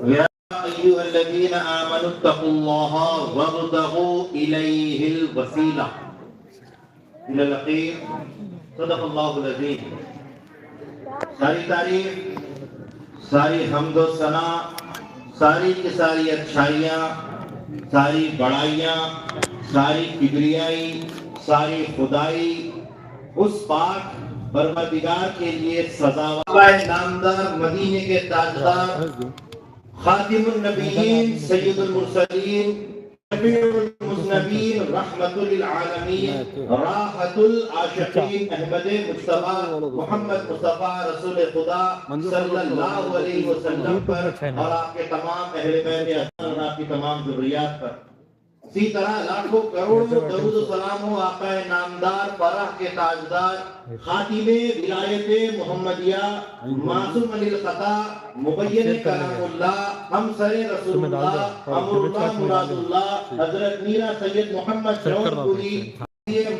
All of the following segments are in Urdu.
يا أيها الذين آمنوا اتقوا الله وابتغوا إليه الوسيلة إلى الأخير. صدق الله العظيم. ساری تعریف، ساری حمد و ثنا، ساری کی ساری اچھائیاں، ساری بڑائیاں، ساری کبریائی، ساری خدائی اس پاک پروردگار کے لیے سزاوار نامدار مدینے کے تاجدار خاتم النبیین سید المرسلین شفیع المذنبین رحمت للعالمین راحت العاشقین احمد مصطفیٰ محمد مصطفیٰ رسول خدا صلی اللہ علیہ وسلم پر اور آپ کے تمام اہل بیت اطہار اور آپ کی تمام ذریات پر، اسی طرح لاکھوں کروڑوں درود و سلام ہو آقا نامدار فرح کے تاجدار خاتم ولایت محمدیہ معصوم علی الخطا مبین کلام اللہ ہم سر رسول اللہ امر اللہ مراد اللہ حضرت میرا سید محمد جون پوری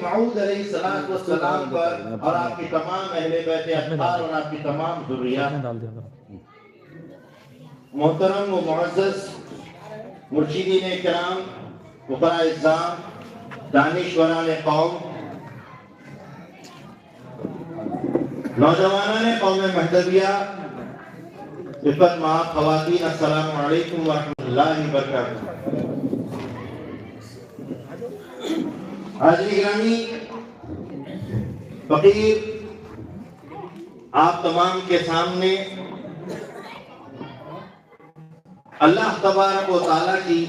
معود علیہ السلام پر اور آپ کی تمام اہل بیت اطہار اور آپ کی تمام ذریات. محترم و معزز مرشدین کرام، فقراء اعزام، دانشوران قوم، نوجوانان قوم مہدویہ، عزت مآب خواتین، السلام علیکم ورحمۃ اللہ وبرکاتہ. حاضرین گرامی، فقیر آپ تمام کے سامنے اللہ تبارک و تعالیٰ کی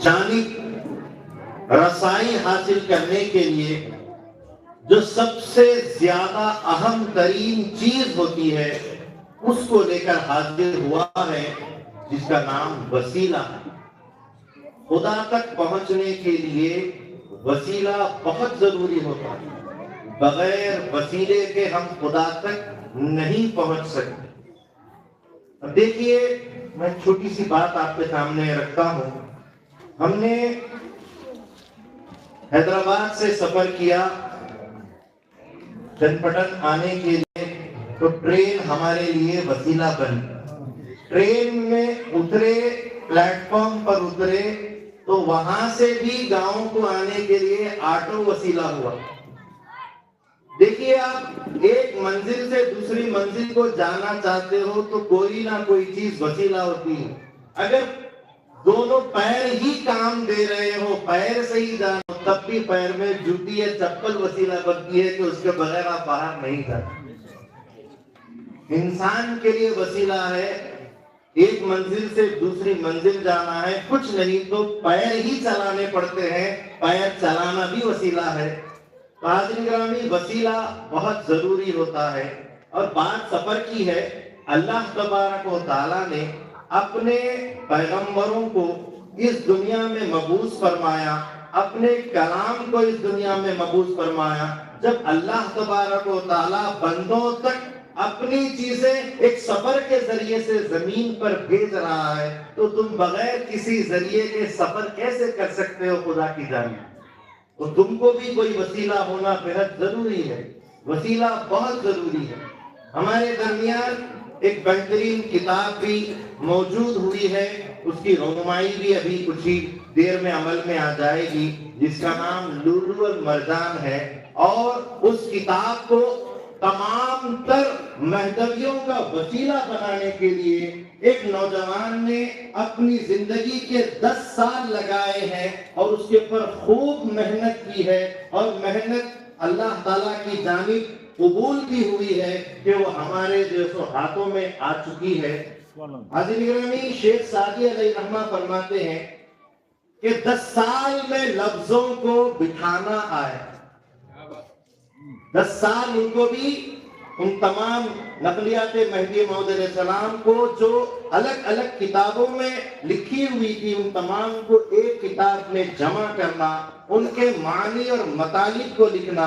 جانب رسائی حاصل کرنے کے لیے جو سب سے زیادہ اہم ترین چیز ہوتی ہے اس کو لے کر حاضر ہوا ہے، جس کا نام وسیلہ ہے. خدا تک پہنچنے کے لیے وسیلہ بہت ضروری ہوتا ہے. بغیر وسیلے کے ہم خدا تک نہیں پہنچ سکتے. اب دیکھیے، میں چھوٹی سی بات آپ کے سامنے رکھتا ہوں. ہم نے حیدرآباد سے سفر کیا چنپٹن آنے کے لیے، تو ٹرین ہمارے لیے وسیلہ بن. ٹرین میں اترے، پلیٹ فارم پر اترے، تو وہاں سے بھی گاؤں کو آنے کے لیے آٹو وسیلہ ہوا. دیکھیے، آپ ایک منزل سے دوسری منزل کو جانا چاہتے ہو تو کوئی نہ کوئی چیز وسیلہ ہوتی ہے. اگر دونوں پیر ہی کام دے رہے ہو، پیر سے ہی جانا، تب بھی پیر میں جوتی یا چپل وسیلہ بنتی ہے کہ اس کے بغیر آپ باہر نہیں جاتے. انسان کے لیے وسیلہ ہے ایک منزل سے دوسری منزل جانا ہے، کچھ نہیں تو پیر ہی چلانے پڑتے ہیں، پیر چلانا بھی وسیلہ ہے. حاضرین گرامی، وسیلہ بہت ضروری ہوتا ہے. اور بات سفر کی ہے. اللہ تبارک و تعالیٰ نے اپنے پیغمبروں کو اس دنیا میں مبعوث فرمایا، اپنے کلام کو اس دنیا میں مبعوث فرمایا. جب اللہ تبارک و تعالیٰ بندوں تک اپنی چیزیں ایک سفر کے ذریعے سے زمین پر بھیج رہا ہے، تو تم بغیر کسی ذریعے کے سفر کیسے کر سکتے ہو خدا کی جانب؟ تو تم کو بھی کوئی وسیلہ ہونا بہت ضروری ہے. وسیلہ بہت ضروری ہے. ہمارے درمیان ایک بہترین کتاب بھی موجود ہوئی ہے، اس کی رونمائی بھی ابھی کچھ ہی دیر میں عمل میں آ جائے گی، جس کا نام لولو المرجان ہے. اور اس کتاب کو تمام تر مہدویوں کا وسیلہ بنانے کے لیے ایک نوجوان نے اپنی زندگی کے 10 سال لگائے ہیں اور اس کے اوپر خوب محنت کی ہے، اور محنت اللہ تعالیٰ کی جانب قبول بھی ہوئی ہے کہ وہ ہمارے جیسو ہاتھوں میں آ چکی ہے. حاضرین گرامی، شیخ سعدی علیہ رحمہ فرماتے ہیں کہ 10 سال میں لفظوں کو بٹھانا آئے. 10 سال ان کو بھی ان تمام نقلیات مہدی موعود علیہ السلام کو جو الگ الگ کتابوں میں لکھی ہوئی تھی، ان تمام کو ایک کتاب میں جمع کرنا، ان کے معنی اور مطالب کو لکھنا.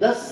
10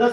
10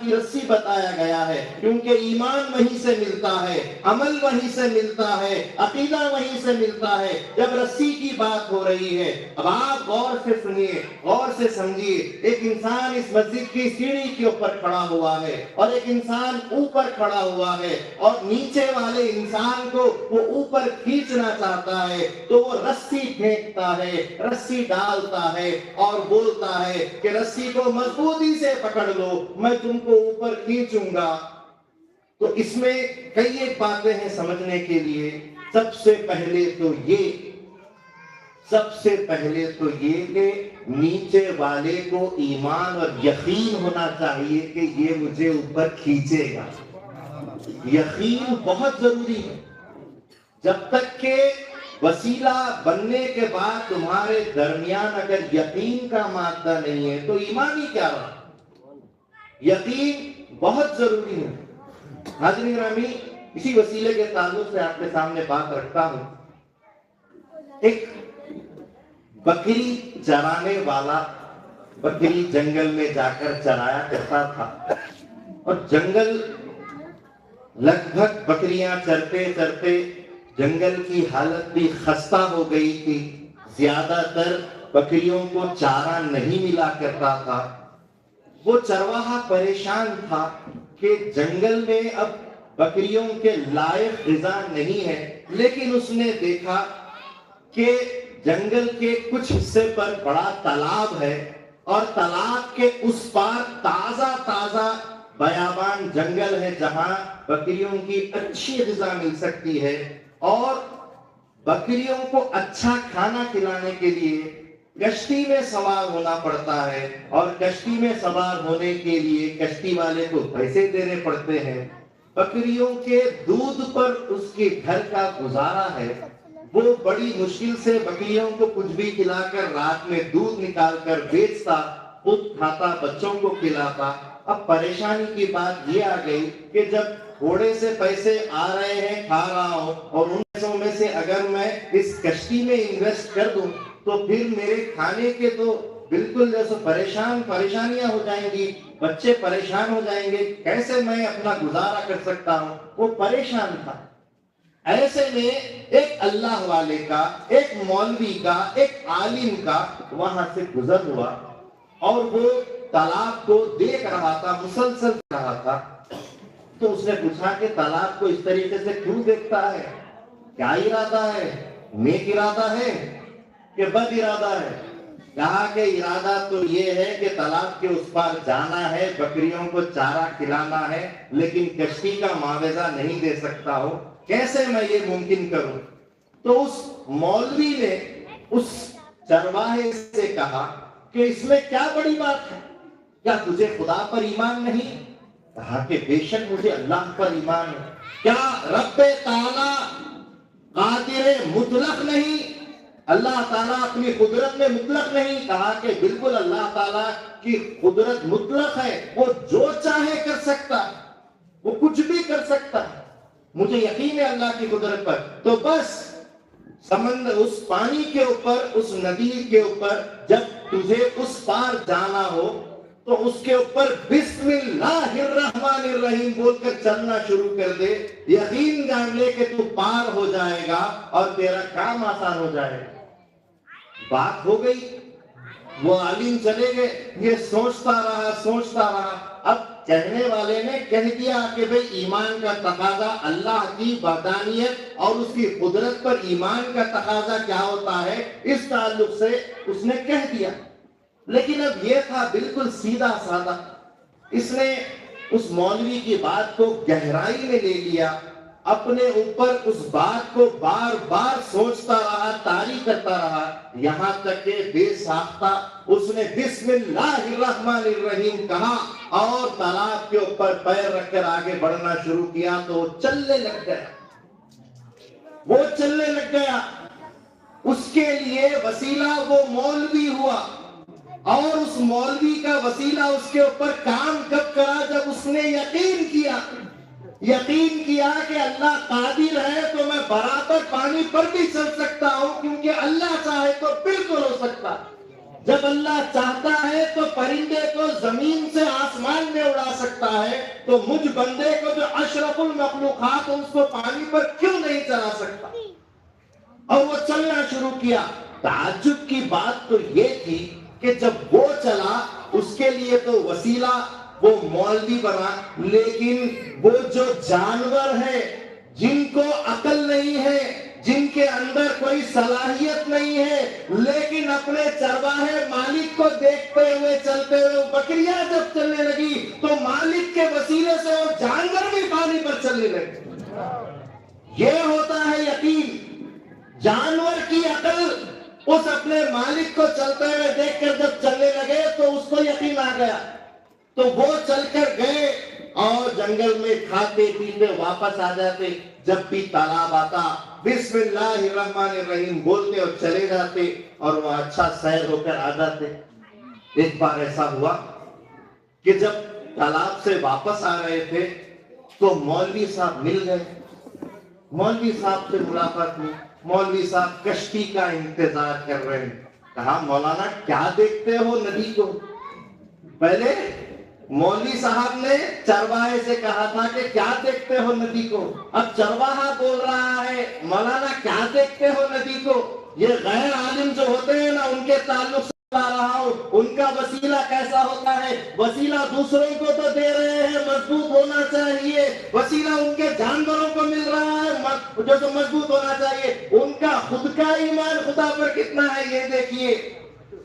کی رسی بتایا گیا ہے، کیونکہ ایمان وہیں سے ملتا ہے، عمل وہیں سے ملتا ہے، عقیدہ وہیں سے ملتا ہے جب رسی کی بات ہو رہی ہے۔ اب آپ غور سے سنیے، غور سے سمجھیے، ایک انسان اس مسجد کی سیڑھی کے اوپر کھڑا ہوا ہے اور ایک انسان اوپر کھڑا ہوا ہے، اور نیچے والے انسان کو وہ اوپر کھینچنا چاہتا ہے تو وہ رسی پھینکتا ہے، رسی ڈالتا ہے اور بولتا ہے کہ رسی کو مضبوطی سے پکڑ لو، میں تم کو اوپر کھینچوں گا۔ تو اس میں کئی ایک باتیں ہیں سمجھنے کے لیے۔ سب سے پہلے تو یہ کہ نیچے والے کو ایمان اور یقین ہونا چاہیے کہ یہ مجھے اوپر کھینچے گا۔ یقین بہت ضروری ہے۔ جب تک کہ وسیلہ بننے کے بعد تمہارے درمیان اگر یقین کا مادہ نہیں ہے تو ایمان ہی کیا رہا؟ یقین بہت ضروری ہے۔ حاضرین گرامی، اسی وسیلے کے تعلق سے آپ کے سامنے بات رکھتا ہوں۔ ایک بکری چرانے والا بکری جنگل میں جا کر چرایا کرتا تھا، اور جنگل لگ بھگ بکریاں چرتے چرتے جنگل کی حالت بھی خستہ ہو گئی تھی، زیادہ تر بکریوں کو چارہ نہیں ملا کرتا تھا۔ وہ چرواہا پریشان تھا کہ جنگل میں اب بکریوں کے لائق غذا نہیں ہے، لیکن اس نے دیکھا کہ جنگل کے کچھ حصے پر بڑا تالاب ہے، اور تالاب کے اس پار تازہ تازہ بیابان جنگل ہے جہاں بکریوں کی اچھی غذا مل سکتی ہے، اور بکریوں کو اچھا کھانا کھلانے کے لیے کشتی میں سوار ہونا پڑتا ہے، اور کشتی میں سوار ہونے کے لیے کشتی والے کو پیسے دینے پڑتے ہیں۔ بکریوں کے دودھ پر اس کے گھر کا گزارا ہے۔ وہ بڑی مشکل سے بکریوں کو کچھ بھی کھلا کر رات میں دودھ نکال کر بیچتا، خود کھاتا، بچوں کو کھلاتا۔ اب پریشانی کی بات یہ آ گئی کہ جب تھوڑے سے پیسے آ رہے ہیں، کھا رہا ہوں، اور ان پیسوں میں سے اگر میں اس کشتی میں انویسٹ کر دوں تو پھر میرے کھانے کے تو بالکل جیسے پریشانیاں ہو جائیں گی، بچے پریشان ہو جائیں گے، کیسے میں اپنا گزارا کر سکتا ہوں؟ وہ پریشان تھا۔ ایسے میں ایک اللہ والے کا، ایک مولوی کا، ایک عالم کا وہاں سے گزر ہوا، اور وہ تالاب کو دیکھ رہا تھا، مسلسل دیکھ رہا تھا۔ تو اس نے پوچھا کہ تالاب کو اس طریقے سے کیوں دیکھتا ہے؟ کیا ارادہ ہے؟ نیک ارادہ ہے کہ بد ارادہ ہے؟ کہا کہ ارادہ تو یہ ہے کہ تالاب کے اس پار جانا ہے، بکریوں کو چارہ کھلانا ہے، لیکن کشتی کا معاوضہ نہیں دے سکتا ہوں، کیسے میں یہ ممکن کروں؟ تو اس مولوی نے اس چرواہے سے کہا کہ اس میں کیا بڑی بات ہے؟ کیا تجھے خدا پر ایمان نہیں؟ کہا کہ بے شک مجھے اللہ پر ایمان ہے۔ کیا رب تعالی قادر مطلق نہیں؟ اللہ تعالیٰ اپنی قدرت میں مطلق نہیں؟ کہا کہ بالکل اللہ تعالیٰ کی قدرت مطلق ہے، وہ جو چاہے کر سکتا ہے، وہ کچھ بھی کر سکتا ہے، مجھے یقین ہے اللہ کی قدرت پر۔ تو بس سمندر، اس پانی کے اوپر، اس ندی کے اوپر جب تجھے اس پار جانا ہو تو اس کے اوپر بسم اللہ الرحمن الرحیم بول کر چلنا شروع کر دے، یقین جان لے کہ تو پار ہو جائے گا اور تیرا کام آسان ہو جائے گا۔ بات ہو گئی، وہ عالم چلے گئے، یہ سوچتا رہا۔ اب کہنے والے نے کہہ دیا کہ بھئی ایمان کا تقاضا اللہ کی وحدانیت اور اس کی قدرت پر ایمان کا تقاضا کیا ہوتا ہے، اس تعلق سے اس نے کہہ دیا۔ لیکن اب یہ تھا بالکل سیدھا سادہ، اس نے اس مولوی کی بات کو گہرائی میں لے لیا، اپنے اوپر اس بات کو بار بار سوچتا رہا، طاری کرتا رہا، یہاں تک کہ بے ساختہ اس نے بسم اللہ الرحمن الرحیم کہا اور تالاب کے اوپر پیر رکھ کر آگے بڑھنا شروع کیا تو وہ چلنے لگ گیا۔ اس کے لیے وسیلہ وہ مولوی ہوا، اور اس مولوی کا وسیلہ اس کے اوپر کام کب کرا؟ جب اس نے یقین کیا کہ اللہ قادر ہے تو میں برابر پانی پر بھی چل سکتا ہوں، کیونکہ اللہ چاہے تو بالکل ہو سکتا۔ جب اللہ چاہتا ہے تو پرندے کو زمین سے آسمان میں اڑا سکتا ہے، تو مجھ بندے کو جو اشرف المخلوقات اس کو پانی پر کیوں نہیں چلا سکتا؟ اور وہ چلنا شروع کیا۔ تعجب کی بات تو یہ تھی کہ جب وہ چلا اس کے لیے تو وسیلہ وہ مولوی بنا، لیکن وہ جو جانور ہے جن کو عقل نہیں ہے، جن کے اندر کوئی صلاحیت نہیں ہے، لیکن اپنے چرواہے مالک کو دیکھتے ہوئے چلتے ہوئے، بکریاں جب چلنے لگی تو مالک کے وسیلے سے وہ جانور بھی پانی پر چلنے لگے۔ یہ ہوتا ہے یقین۔ جانور کی عقل اس اپنے مالک کو چلتے ہوئے دیکھ کر جب چلنے لگے تو اس کو یقین آ گیا، تو وہ چل کر گئے اور جنگل میں کھاتے پیتے واپس آ جاتے۔ جب بھی تالاب آتا بسم اللہ الرحمن الرحیم بولتے اور چلے جاتے، اور وہ اچھا سیر ہو کر آ جاتے۔ ایک بار ایسا ہوا کہ جب تالاب سے واپس آ رہے تھے تو مولوی صاحب مل گئے۔ مولوی صاحب سے ملاقات ہوئی۔ مولوی صاحب کشتی کا انتظار کر رہے ہیں۔ کہا مولانا کیا دیکھتے ہو ندی کو؟ پہلے مولوی صاحب نے چرواہے سے کہا تھا کہ کیا دیکھتے ہو ندی کو، اب چرواہا بول رہا ہے مولانا کیا دیکھتے ہو ندی کو۔ یہ غیر عالم جو ہوتے ہیں نا، ان کے تعلق سے بتا رہا ہوں، ان کا وسیلہ کیسا ہوتا ہے۔ وسیلہ دوسروں کو تو دے رہے ہیں، مضبوط ہونا چاہیے۔ وسیلہ ان کے جانوروں کو مل رہا ہے جو تو مضبوط ہونا چاہیے۔ ان کا خود کا ایمان خدا پر کتنا ہے یہ دیکھیے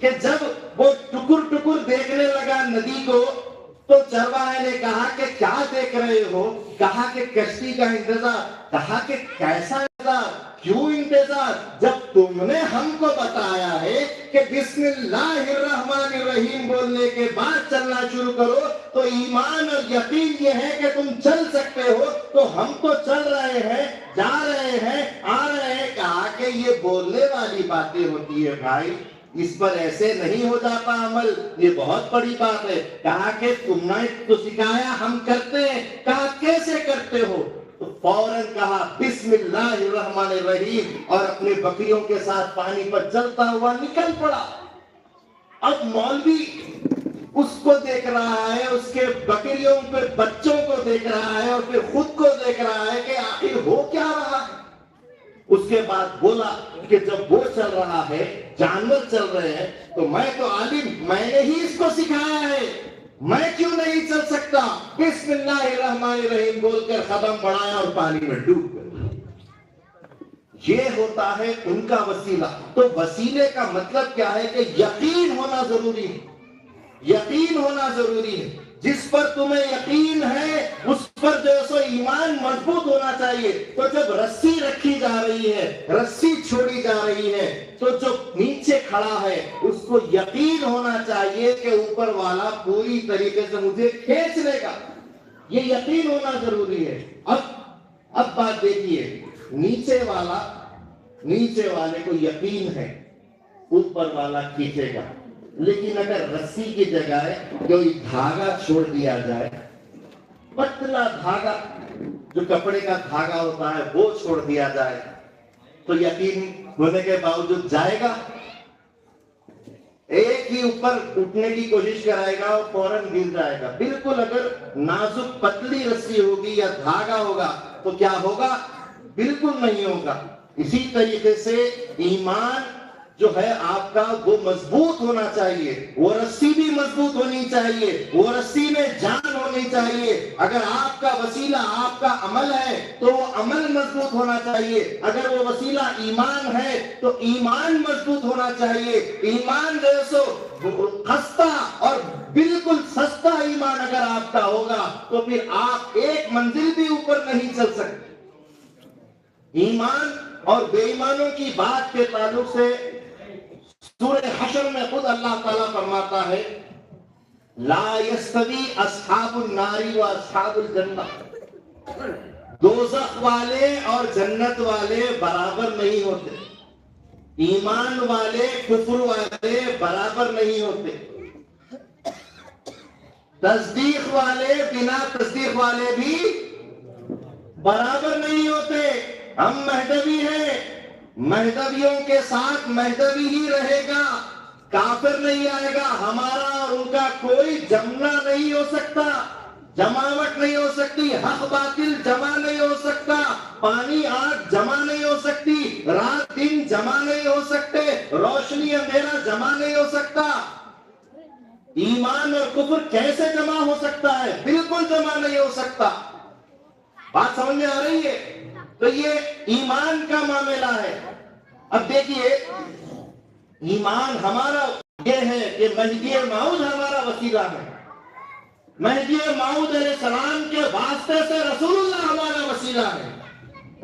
کہ جب وہ ٹکر ٹکر دیکھنے لگا ندی کو تو چرواہے نے کہا کہ کیا دیکھ رہے ہو؟ کہا کہ کشتی کا انتظار۔ کہا کہ کیسا انتظار، کیوں انتظار؟ جب تم نے ہم کو بتایا ہے کہ بسم اللہ الرحمن الرحیم بولنے کے بعد چلنا شروع کرو تو ایمان اور یقین یہ ہے کہ تم چل سکتے ہو، تو ہم تو چل رہے ہیں، جا رہے ہیں، آ رہے ہیں۔ کہا کہ یہ بولنے والی باتیں ہوتی ہے بھائی، اس پر ایسے نہیں ہو جاتا عمل، یہ بہت بڑی بات ہے۔ کہا کہ تم نے تو سکھایا ہم کرتے ہیں۔ کہا کیسے کرتے ہو؟ تو فوراً کہا بسم اللہ الرحمن الرحیم، اور اپنے بکریوں کے ساتھ پانی پر چلتا ہوا نکل پڑا۔ اب مولوی اس کو دیکھ رہا ہے، اس کے بکریوں پہ بچوں کو دیکھ رہا ہے، اور پھر خود کو دیکھ رہا ہے کہ آخر ہو کیا رہا ہے۔ اس کے بعد بولا کہ جب وہ چل رہا ہے، جانور چل رہے ہیں، تو میں تو عالم، میں نے ہی اس کو سکھایا ہے، میں کیوں نہیں چل سکتا؟ بسم اللہ الرحمن الرحیم بول کر قدم بڑھایا اور پانی میں ڈوب گیا۔ یہ ہوتا ہے ان کا وسیلہ۔ تو وسیلے کا مطلب کیا ہے کہ یقین ہونا ضروری ہے۔ یقین ہونا ضروری ہے۔ جس پر تمہیں یقین ہے اس پر جو سو ایمان مضبوط ہونا چاہیے۔ تو جب رسی رکھی جا رہی ہے، رسی چھوڑی جا رہی ہے، تو جو نیچے کھڑا ہے اس کو یقین ہونا چاہیے کہ اوپر والا پوری طریقے سے مجھے کھینچ لے گا۔ یہ یقین ہونا ضروری ہے۔ اب بات دیکھیے، نیچے والے کو یقین ہے اوپر والا کھینچے گا، لیکن اگر رسی کی جگہ کوئی دھاگا چھوڑ دیا جائے، پتلا دھاگا جو کپڑے کا دھاگا ہوتا ہے وہ چھوڑ دیا جائے، تو یقین ہونے کے باوجود جائے گا؟ ایک ہی اوپر اٹھنے کی کوشش کرائے گا اور فوراً گر جائے گا۔ بالکل اگر نازک پتلی رسی ہوگی یا دھاگا ہوگا تو کیا ہوگا؟ بالکل نہیں ہوگا۔ اسی طریقے سے ایمان جو ہے آپ کا وہ مضبوط ہونا چاہیے، وہ رسی بھی مضبوط ہونی چاہیے، وہ رسی میں جان ہونی چاہیے۔ اگر آپ کا وسیلہ آپ کا عمل ہے تو وہ عمل مضبوط ہونا چاہیے۔ اگر وہ وسیلہ ایمان ہے تو ایمان مضبوط ہونا چاہیے۔ ایمان جیسو خستہ اور بالکل سستا ایمان اگر آپ کا ہوگا تو پھر آپ ایک منزل بھی اوپر نہیں چل سکتے۔ ایمان اور بے ایمانوں کی بات کے تعلق سے سورہ حشر میں خود اللہ تعالیٰ فرماتا ہے لا یستوی اصحاب النار و اصحاب الجنہ، دوزخ والے اور جنت والے برابر نہیں ہوتے، ایمان والے کفر والے برابر نہیں ہوتے، تصدیق والے بنا تصدیق والے بھی برابر نہیں ہوتے۔ ہم مہدوی ہیں، مہدویوں کے ساتھ مہدوی ہی رہے گا، کافر نہیں آئے گا، ہمارا اور ان کا کوئی جمنا نہیں ہو سکتا، جماوٹ نہیں ہو سکتی، حق باطل جمع نہیں ہو سکتا، پانی آگ جمع نہیں ہو سکتی، رات دن جمع نہیں ہو سکتے، روشنی اندھیرا جمع نہیں ہو سکتا۔ ایمان اور کفر کیسے جمع ہو سکتا ہے؟ بالکل جمع نہیں ہو سکتا۔ بات سمجھ میں آ رہی ہے؟ تو یہ ایمان کا معاملہ ہے۔ اب دیکھیے، ایمان ہمارا یہ ہے کہ مہدی موعود ہمارا وسیلہ ہے، مہدی موعود علیہ السلام کے واسطے سے رسول اللہ ہمارا وسیلہ ہے،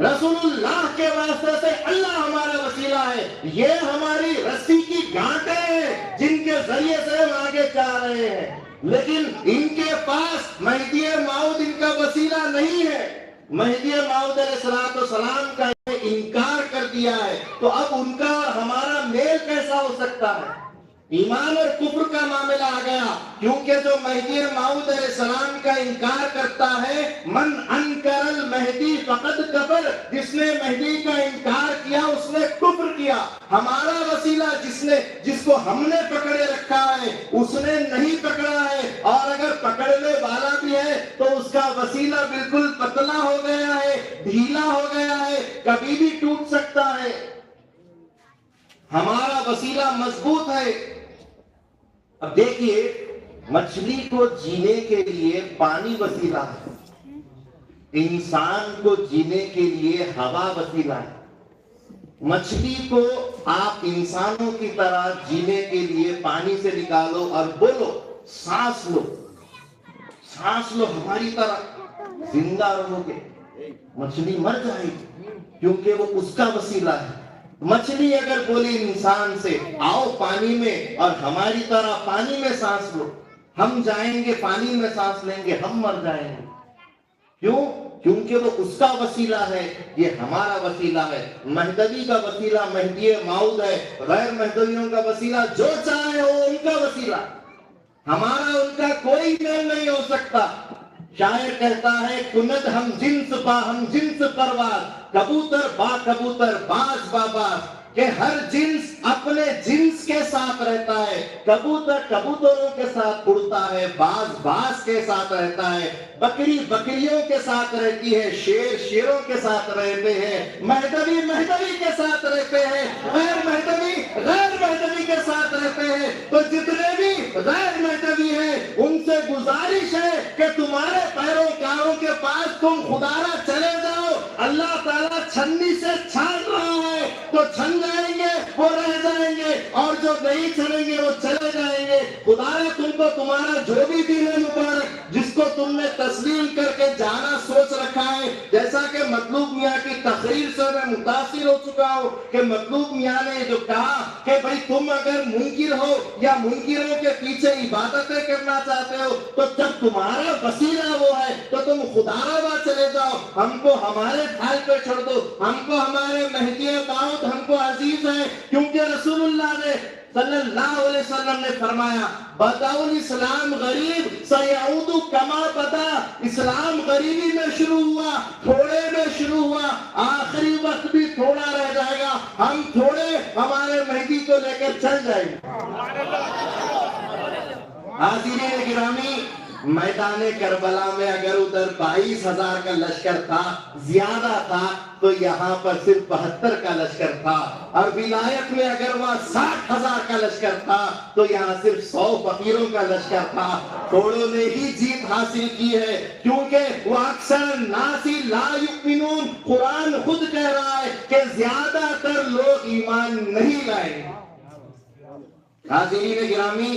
رسول اللہ کے واسطے سے اللہ ہمارا وسیلہ ہے۔ یہ ہماری رسی کی گانٹیں ہیں جن کے ذریعے سے ہم آگے جا رہے ہیں، لیکن ان کے پاس مہدی موعود ان کا وسیلہ نہیں ہے۔ مہدی موعود علیہ السلام کا انکار کر دیا ہے، تو اب ان کا اور ہمارا میل کیسا ہو سکتا ہے؟ ایمان اور کفر کا معاملہ آ گیا، کیونکہ جو مہدی موعود علیہ السلام کا انکار کرتا ہے، من انکر المہدی فقد کفر، جس نے مہدی کا انکار کیا اس نے کفر کیا۔ ہمارا وسیلہ جس کو ہم نے پکڑے رکھا ہے اس نے نہیں پکڑا ہے، اور اگر پکڑنے والا بھی ہے تو اس کا وسیلہ بالکل پتلا ہو گیا ہے، ڈھیلا ہو گیا ہے، کبھی بھی ٹوٹ سکتا ہے۔ ہمارا وسیلہ مضبوط ہے۔ اب دیکھیے، مچھلی کو جینے کے لیے پانی وسیلہ ہے، انسان کو جینے کے لیے ہوا وسیلہ ہے۔ مچھلی کو آپ انسانوں کی طرح جینے کے لیے پانی سے نکالو اور بولو سانس لو، سانس لو ہماری طرح زندہ رہو گے، مچھلی مر جائے گی، کیونکہ وہ اس کا وسیلہ ہے۔ مچھلی اگر بولی انسان سے آؤ پانی میں اور ہماری طرح پانی میں سانس لو، ہم جائیں گے پانی میں سانس لیں گے، ہم مر جائیں گے۔ کیوں؟ کیونکہ وہ اس کا وسیلہ ہے، یہ ہمارا وسیلہ ہے۔ مہدوی کا وسیلہ مہدی موعود ہے، غیر مہدویوں کا وسیلہ جو چاہے ہو ان کا وسیلہ، ہمارا ان کا کوئی میل نہیں ہو سکتا۔ شاعر کہتا ہے کند ہم جنس با ہم جنس پرواز، کبوتر با کبوتر باز با باز، کہ ہر جنس اپنے جنس کے ساتھ رہتا ہے، کبوتر کبوتروں کے ساتھ اڑتا ہے، باز باز کے ساتھ رہتا ہے، بکری بکریوں کے ساتھ رہتی ہے، شیر شیروں کے ساتھ رہتے ہیں، مہدوی مہدوی کے ساتھ رہتے ہیں، غیر مہدوی غیر مہدوی کے ساتھ رہتے ہیں۔ تو جتنے بھی غیر مہدوی ہیں ان سے گزارش ہے کہ تمہارے پیروکاروں کے پاس تم خدارا چلے جاؤ، اللہ تعالیٰ چھنی سے چھان رہا ہے، تو چھن جائیں گے وہ رہ جائیں گے، اور جو نہیں چھنیں گے وہ چلے جائیں گے۔ خدا نے تم کو تمہارا جو بھی دین مبارک جس کو تم نے تسلیم کر کے جانا سوچ رکھا ہے، جیسا کہ مطلوب میاں کی تقریر سے میں متاثر ہو چکا ہوں کہ مطلوب میاں نے جو کہا کہ بھئی تم اگر منکر ہو یا منکروں کے پیچھے عبادتیں کرنا چاہتے ہو تو جب تمہارا وسیلہ وہ ہے تو تم خدارا چلے جاؤ، ہم کو ہمارے حال پہ چھوڑ دو، ہم کو ہمارے مہدی موعود ہم کو عزیز ہے، کیونکہ رسول اللہ نے صلی اللہ علیہ وسلم نے فرمایا بدأ الاسلام غریب سیعود کما بدا، اسلام غریبی میں شروع ہوا، تھوڑے میں شروع ہوا، آخری وقت بھی تھوڑا رہ جائے گا، ہم تھوڑے ہمارے مہدی کو لے کر چل جائیں گے۔ حاضرین گرامی، میدان کربلا میں اگر ادھر 22,000 کا لشکر تھا، زیادہ تھا، تو یہاں پر صرف 72 کا لشکر تھا، اور ولایت میں اگر وہاں 60,000 کا لشکر تھا تو یہاں صرف 100 فقیروں کا لشکر تھا۔ تھوڑوں نے ہی جیت حاصل کی ہے، کیونکہ وہ اکثر الناس لا یؤمنون، قرآن خود کہہ رہا ہے کہ زیادہ تر لوگ ایمان نہیں لائے۔ حاضرین گرامی،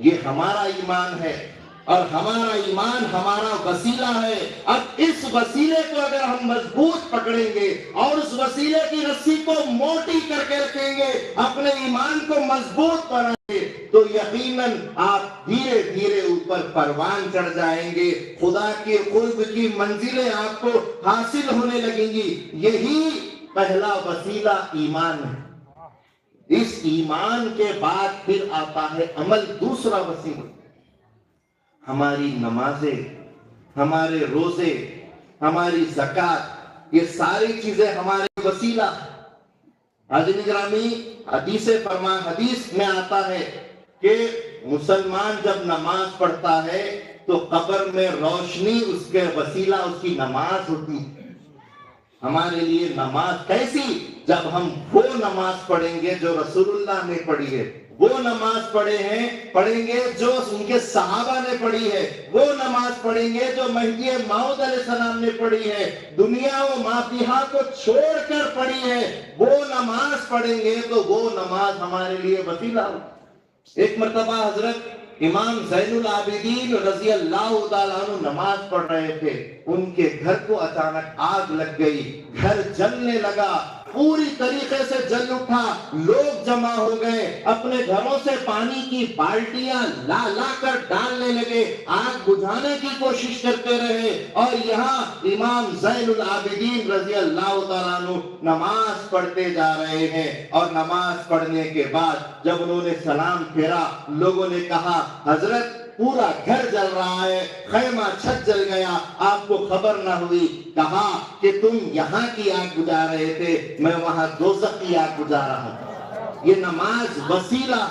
یہ ہمارا ایمان ہے، اور ہمارا ایمان ہمارا وسیلہ ہے۔ اب اس وسیلے کو اگر ہم مضبوط پکڑیں گے اور اس وسیلے کی رسی کو موٹی کر کے رکھیں گے، اپنے ایمان کو مضبوط بنائیں گے، تو یقیناً آپ دھیرے دھیرے اوپر پروان چڑھ جائیں گے، خدا کے قرب کی منزلیں آپ کو حاصل ہونے لگیں گی۔ یہی پہلا وسیلہ ایمان ہے۔ اس ایمان کے بعد پھر آتا ہے عمل، دوسرا وسیلہ۔ ہماری نمازیں، ہمارے روزے، ہماری زکوٰۃ، یہ ساری چیزیں ہمارے وسیلہ ہیں۔ حاضرین گرامی، حدیث میں آتا ہے کہ مسلمان جب نماز پڑھتا ہے تو قبر میں روشنی اس کے وسیلہ اس کی نماز ہوتی ہے۔ ہمارے لیے نماز کیسی؟ جب ہم وہ نماز پڑھیں گے جو رسول اللہ نے پڑھی ہے، وہ نماز پڑھیں گے جو ان کے صحابہ نے پڑھی ہے، وہ نماز پڑھیں گے جو مہدی موعود علیہ السلام نے پڑھی ہے، دنیا و ما فیہا کو چھوڑ کر پڑھی ہے، وہ نماز پڑھیں گے تو وہ نماز ہمارے لیے وسیلہ ہو۔ ایک مرتبہ حضرت امام زین العابدین رضی اللہ تعالیٰ عنہ نماز پڑھ رہے تھے، ان کے گھر کو اچانک آگ لگ گئی، گھر جلنے لگا، پوری طریقے سے جل اٹھا، لوگ جمع ہو گئے، اپنے گھروں سے پانی کی بالٹیاں لا کر ڈالنے لگے، آگ بجھانے کی کوشش کرتے رہے، اور یہاں امام زین العابدین رضی اللہ تعالیٰ عنہ نماز پڑھتے جا رہے ہیں، اور نماز پڑھنے کے بعد جب انہوں نے سلام پھیرا، لوگوں نے کہا حضرت پورا گھر جل رہا ہے، خیمہ چھت جل گیا، آپ کو خبر نہ ہوئی؟ کہا کہ تم یہاں کی آگ بجھا رہے تھے، میں وہاں دوزخ کی آگ بجھا رہا تھا۔ یہ نماز وسیلہ،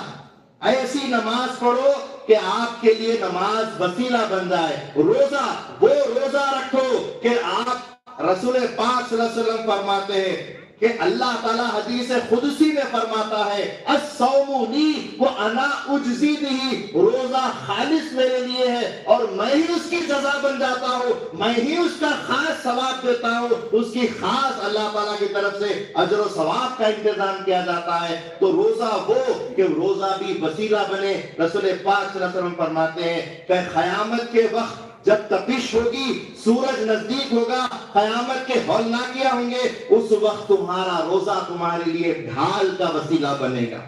ایسی نماز پڑھو کہ آپ کے لیے نماز وسیلہ بن جائے۔ روزہ، وہ روزہ رکھو کہ آپ، رسول پاک صلی اللہ علیہ وسلم فرماتے ہیں کہ اللہ تعالیٰ حدیث قدسی میں فرماتا ہے الصوم لی وانا اجزی بہ، روزہ خالص میرے لیے ہے اور میں ہی اس کی جزا بن جاتا ہوں، میں ہی اس کا خاص ثواب دیتا ہوں، اس کی خاص اللہ تعالیٰ کی طرف سے اجر و ثواب کا انتظام کیا جاتا ہے۔ تو روزہ وہ کہ روزہ بھی وسیلہ بنے۔ رسول پاک صلی اللہ علیہ وسلم فرماتے ہیں کہ قیامت کے وقت جب تپش ہوگی، سورج نزدیک ہوگا، قیامت کے ہولناکیاں ہوں گے، اس وقت تمہارا روزہ تمہارے لیے ڈھال کا وسیلہ بنے گا۔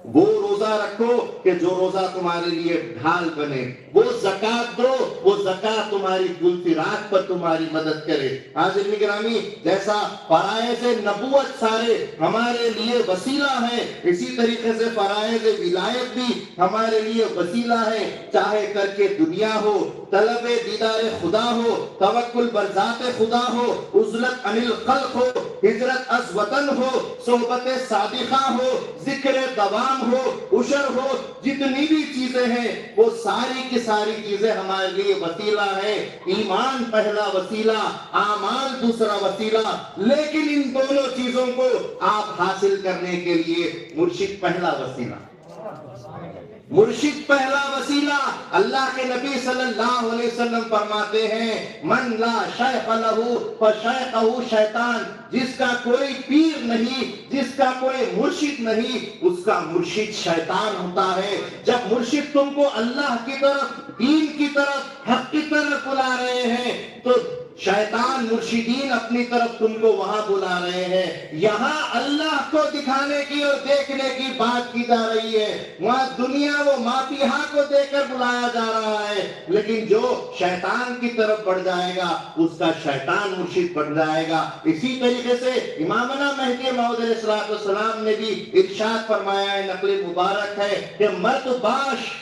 وہ روزہ رکھو کہ جو روزہ تمہارے لیے ڈھال بنے، وہ زکات دو، وہ زکات تمہاری گلفرات پر تمہاری مدد کرے۔ حاضرین گرامی، جیسا فرائض نبوت سارے ہمارے لیے وسیلہ ہے، اسی طریقے سے فرائض ولایت بھی ہمارے لیے وسیلہ ہے، چاہے کر کے دنیا ہو، طلب دیدار خدا ہو، توکل بر ذات خدا ہو، عزلت عن الخلق ہو، ہجرت از وطن ہو، صحبت صادقہ ہو، ذکر دوام ہو، عشر ہو، جتنی بھی چیزیں ہیں وہ ساری کی ساری چیزیں ہمارے لیے وسیلہ ہے۔ ایمان پہلا وسیلہ، اعمال دوسرا وسیلہ، لیکن ان دونوں چیزوں کو آپ حاصل کرنے کے لیے مرشد پہلا وسیلہ، مرشد پہلا وسیلہ۔ اللہ کے نبی صلی اللہ علیہ وسلم فرماتے ہیں من لا شیخ لہ فشیخہ شیطان، جس کا کوئی پیر نہیں، جس کا کوئی مرشد نہیں، اس کا مرشد شیطان ہوتا ہے۔ جب مرشد تم کو اللہ کی طرف، دین کی طرف، حق کی طرف بلا رہے ہیں تو شیطان مرشدین اپنی طرف تم کو وہاں بلا رہے ہیں۔ یہاں اللہ کو دکھانے کی اور دیکھنے کی بات کی جا رہی ہے، وہاں دنیا و ما فیہا کو دیکھ کر بلایا جا رہا ہے، لیکن جو شیطان کی طرف بڑھ جائے گا اس کا شیطان مرشد بن جائے گا۔ اسی طریقے سے امامنا مہدی موعود علیہ السلام نے بھی ارشاد فرمایا ہے، نقل مبارک ہے کہ مرد باش،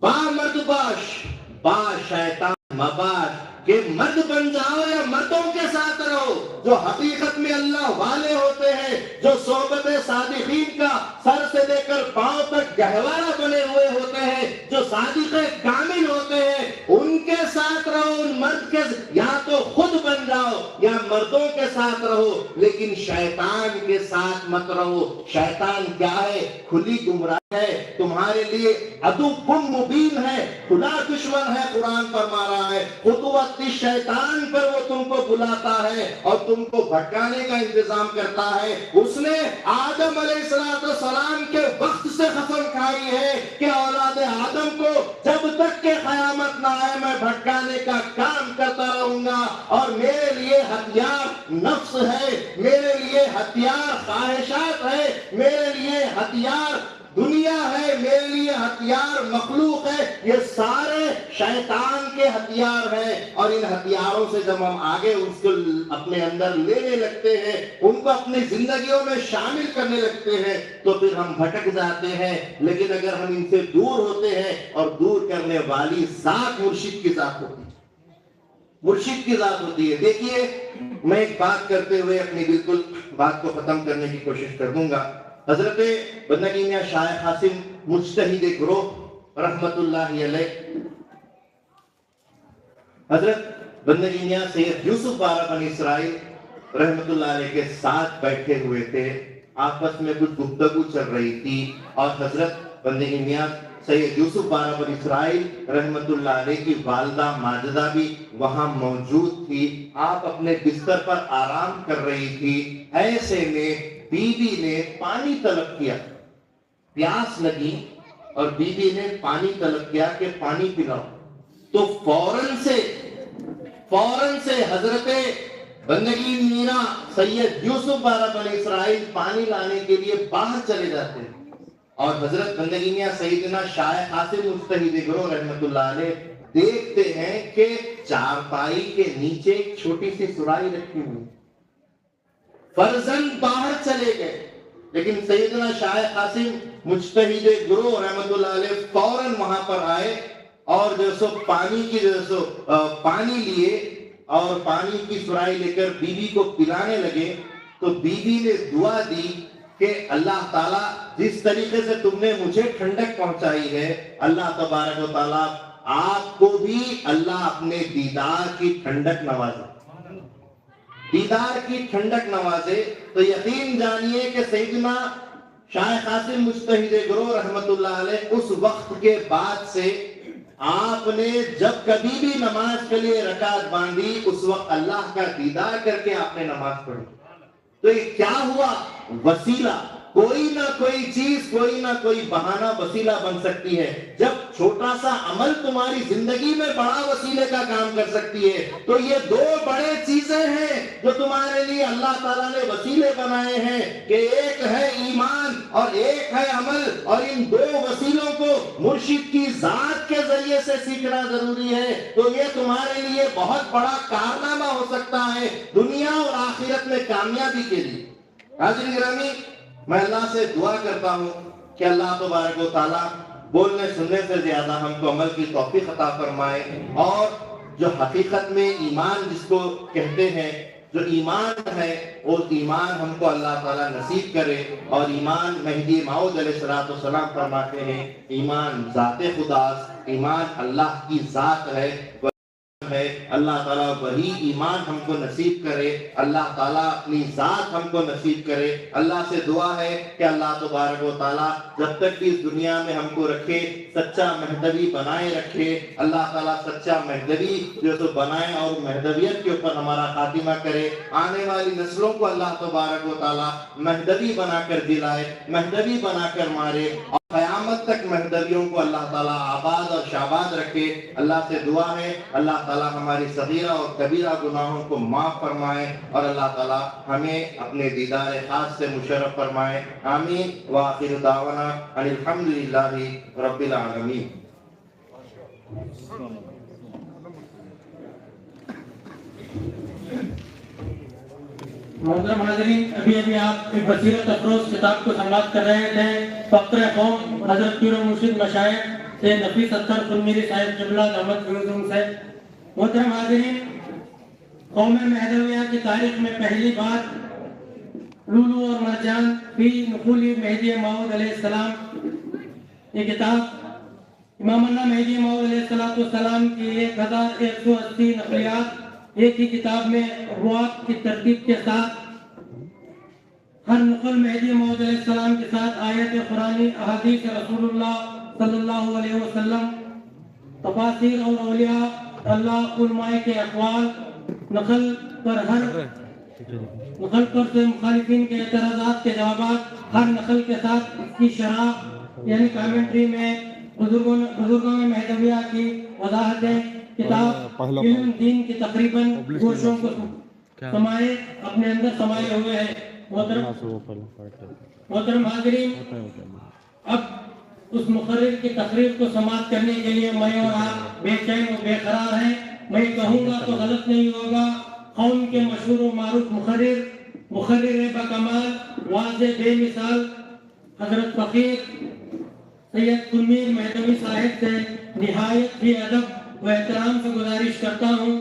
با مرد باش، با شیطان مباش، کہ مرد بن جاؤ یا مردوں کے ساتھ رہو جو حقیقت میں اللہ والے ہوتے ہیں، جو صحبت صادقین کا سر سے لے کر پاؤں تک گہوارہ بنے ہوئے ہوتے ہیں، جو صادق کامل ہوتے ہیں، ان کے ساتھ رہو، ان مرد کے، یا تو خود بن جاؤ یا مردوں کے ساتھ رہو، لیکن شیطان کے ساتھ مت رہو۔ شیطان کیا ہے؟ کھلی گمراہ ہے، تمہارے لیے عدو مبین ہے، کھلا دشمن ہے۔ قرآن فرما رہا ہے خطوط شیطان پر وہ تم کو بلاتا ہے اور تم کو بھٹکانے کا انتظام کرتا ہے۔ اس نے آدم علیہ السلام کے وقت سے قسم کھائی ہے کہ اولاد آدم کو جب تک کہ قیامت نہ آئے میں بھٹکانے کا کام کرتا رہوں گا، اور میرے لیے ہتھیار نفس ہے، میرے لیے ہتھیار خواہشات ہے، میرے لیے ہتھیار دنیا ہے، میرے لیے ہتھیار مخلوق ہے، یہ سارے شیطان کے ہتھیار ہیں۔ اور ان ہتھیاروں سے جب ہم آگے اس کو اپنے اندر لینے لگتے ہیں، ان کو اپنی زندگیوں میں شامل کرنے لگتے ہیں، تو پھر ہم بھٹک جاتے ہیں۔ لیکن اگر ہم ان سے دور ہوتے ہیں، اور دور کرنے والی ذات مرشد کی ذات ہوتی ہے، مرشد کی ذات ہوتی ہے۔ دیکھیے میں ایک بات کرتے ہوئے اپنی بالکل بات کو ختم کرنے کی کوشش کر دوں گا. حضرت بندگی میاں شاہ قاسم مجتہد گروہ رحمت اللہ علیہ، حضرت بندگی میاں سید یوسف بارہ بنی اسرائیل رحمت اللہ علیہ کے ساتھ بیٹھے ہوئے تھے. آپس میں کچھ گفتگو چل رہی تھی اور حضرت بندگی میاں سید یوسف بارہ بنی اسرائیل رحمت اللہ علیہ کی والدہ ماجدہ بھی وہاں موجود تھی. آپ اپنے بستر پر آرام کر رہی تھی. ایسے میں بیوی نے پانی طلب کیا، پیاس لگی اور بیوی نے پانی طلب کیا کہ پانی پلاؤ. تو فوراً سے حضرت بندگی میاں سید یوسف بارہ بنی اسرائیل پانی لانے کے لیے باہر چلے جاتے ہیں اور حضرت بندگی میاں سیدنا شاہ قاسم مجتہد گروہ رحمت اللہ علیہ دیکھتے ہیں کہ چارپائی کے نیچے ایک چھوٹی سی سرائی رکھی ہوئی. فرزند باہر چلے گئے لیکن سیدنا شاہ قاسم مجتہد گروہ رحمت اللہ علیہ فوراً وہاں پر آئے اور جو سو پانی لیے اور پانی کی سرائی لے کر بیوی کو پلانے لگے. تو بیوی نے دعا دی کہ اللہ تعالیٰ جس طریقے سے تم نے مجھے ٹھنڈک پہنچائی ہے، اللہ تبارک و تعالیٰ آپ کو بھی اللہ اپنے دیدار کی ٹھنڈک نوازے، دیدار کی ٹھنڈک نوازے. تو یقین جانیے کہ سیدنا شاہ قاسم مجتہد گروہ رحمت اللہ علیہ اس وقت کے بعد سے آپ نے جب کبھی بھی نماز کے لیے رکعت باندھی اس وقت اللہ کا دیدار کر کے آپ نے نماز پڑھی. تو یہ کیا ہوا؟ وسیلہ. کوئی نہ کوئی چیز، کوئی نہ کوئی بہانہ وسیلہ بن سکتی ہے. جب چھوٹا سا عمل تمہاری زندگی میں بڑا وسیلے کا کام کر سکتی ہے تو یہ دو بڑے چیزیں ہیں جو تمہارے لیے اللہ تعالیٰ نے وسیلے بنائے ہیں کہ ایک ہے ایمان اور ایک ہے عمل، اور ان دو وسیلوں کو مرشد کی ذات کے ذریعے سے سیکھنا ضروری ہے. تو یہ تمہارے لیے بہت بڑا کارنامہ ہو سکتا ہے دنیا اور آخرت میں کامیابی کے لیے. حاضرین گرامی، میں اللہ سے دعا کرتا ہوں کہ اللہ تبارک و تعالیٰ بولنے سننے سے زیادہ ہم کو عمل کی توفیق عطا فرمائے، اور جو حقیقت میں ایمان جس کو کہتے ہیں، جو ایمان ہے وہ ایمان ہم کو اللہ تعالیٰ نصیب کرے. اور ایمان مہدی موعود علیہ السلام فرماتے ہیں ایمان ذات خدا، ایمان اللہ کی ذات ہے. اللہ تعالیٰ وہی ایمان ہم کو نصیب کرے، اللہ تعالیٰ اپنی ذات ہم کو نصیب کرے. اللہ سے دعا ہے کہ اللہ تبارک و تعالیٰ جب تک بھی اس دنیا میں ہم کو رکھے سچا مہدوی بنائے رکھے. اللہ تعالیٰ سچا مہدوی جو تو بنائے اور مہدویت کے اوپر ہمارا خاتمہ کرے. آنے والی نسلوں کو اللہ تبارک و تعالیٰ مہدوی بنا کر دلائے، مہدوی بنا کر مارے، اور قیامت تک مہدویوں کو اللہ تعالیٰ آباد اور شاباد رکھے. اللہ سے دعا ہے اللہ تعالیٰ ہماری صغیرہ اور کبیرہ گناہوں کو معاف فرمائے اور اللہ تعالیٰ ہمیں اپنے دیدار خاص سے مشرف فرمائے. آمین. وآخر دعوانا ان الحمدللہ رب العالمین. محترم حاضرین، ابھی آپ ایک بصیرت افروز کتاب کو سماعت کر رہے تھے. فخر قوم حضرت پیر و مرشد مشائخ سے نفیس اختر خنمیری صاحب قبلہ دعوت گروزم سے. محترم حاضرین، قوم مہدویہ کی تاریخ میں پہلی بات لولو اور مرجان فی نقول مہدی موعود علیہ السلام، یہ کتاب امام اللہ مہدی موعود علیہ السلام کی 1180 نقلیات ایک ہی کتاب میں روات کی ترتیب کے ساتھ، ہر نقل مہدی موعود علیہ السلام کے ساتھ آیت قرآنی، احادیث رسول اللہ صلی اللہ علیہ وسلم، تفاسیر اور اولیاء اللہ علماء کے اقوال، نقل پر سے مخالفین کے اعتراضات کے جوابات، ہر نقل کے ساتھ اس کی شرح یعنی کامنٹری میں بزرگوں مہدویہ کی وضاحتیں. کتاب علم دین کی تقریباً گوشوں کو اپنے اندر سمائے ہوئے ہیں. محترم حاضرین، اب اس مقرر کی تقریر کو سماعت کرنے کے لیے میں اور آپ بے چین و بے قرار ہیں. میں کہوں گا تو غلط نہیں ہوگا، قوم کے مشہور و معروف مقرر بکمال، واضح بے مثال حضرت فقیر سید خنمیر مہدوی صاحب سے نہایت ہی ادب و احترام سے گزارش کرتا ہوں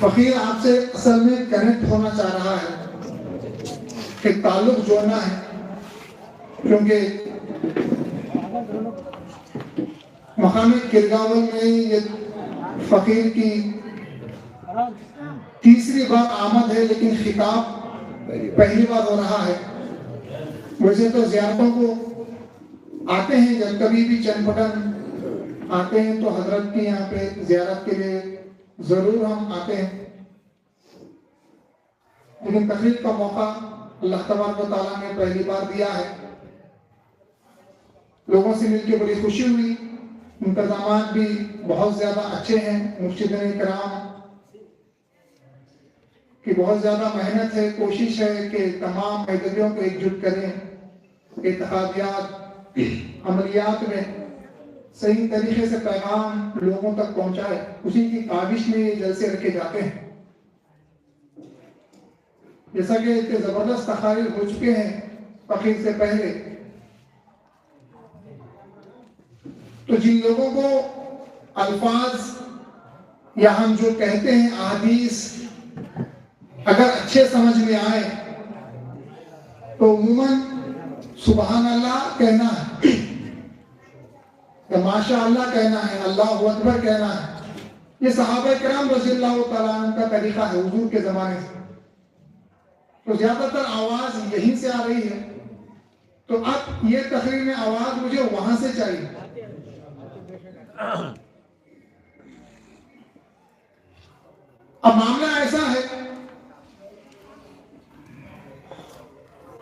فقیر آپ سے اصل میں کنیکٹ ہونا چاہ رہا ہے، ایک تعلق جوڑنا ہے، کیونکہ مقام کرگاول میں یہ فقیر کی تیسری بار آمد ہے، لیکن خطاب پہلی بار ہو رہا ہے۔ ویسے تو زیارتوں کو آتے ہیں، جب کبھی بھی چنپٹن آتے ہیں تو حضرت کی یہاں پہ زیارت کے لیے ضرور ہم آتے ہیں، لیکن تقریب کا موقع اللہ تبارک و تعالیٰ نے پہلی بار دیا ہے۔ لوگوں سے مل کے بڑی خوشی ہوئی، انتظامات بھی بہت زیادہ اچھے ہیں، مرشدین کرام کی بہت زیادہ محنت ہے، کوشش ہے کہ تمام میدانیوں کو ایک جٹ کریں، اعتقادیات عملیات میں صحیح طریقے سے پیغام لوگوں تک پہنچائے، اسی کی کاوش میں یہ جلسے رکھے جاتے ہیں۔ جیسا کہ اتنے زبردست تقاریر ہو چکے ہیں فقیر سے پہلے، تو جن لوگوں کو الفاظ یا ہم جو کہتے ہیں احادیث اگر اچھے سمجھ میں آئے تو عموماً سبحان اللہ کہنا ہے یا ماشاء اللہ کہنا ہے، اللہ اکبر کہنا ہے۔ یہ صحابہ کرام رضی اللہ تعالیٰ عنہ کا طریقہ ہے حضور کے زمانے سے، تو زیادہ تر آواز یہیں سے آ رہی ہے، تو اب یہ تقریر میں آواز مجھے وہاں سے چاہیے۔ اب معاملہ ایسا ہے،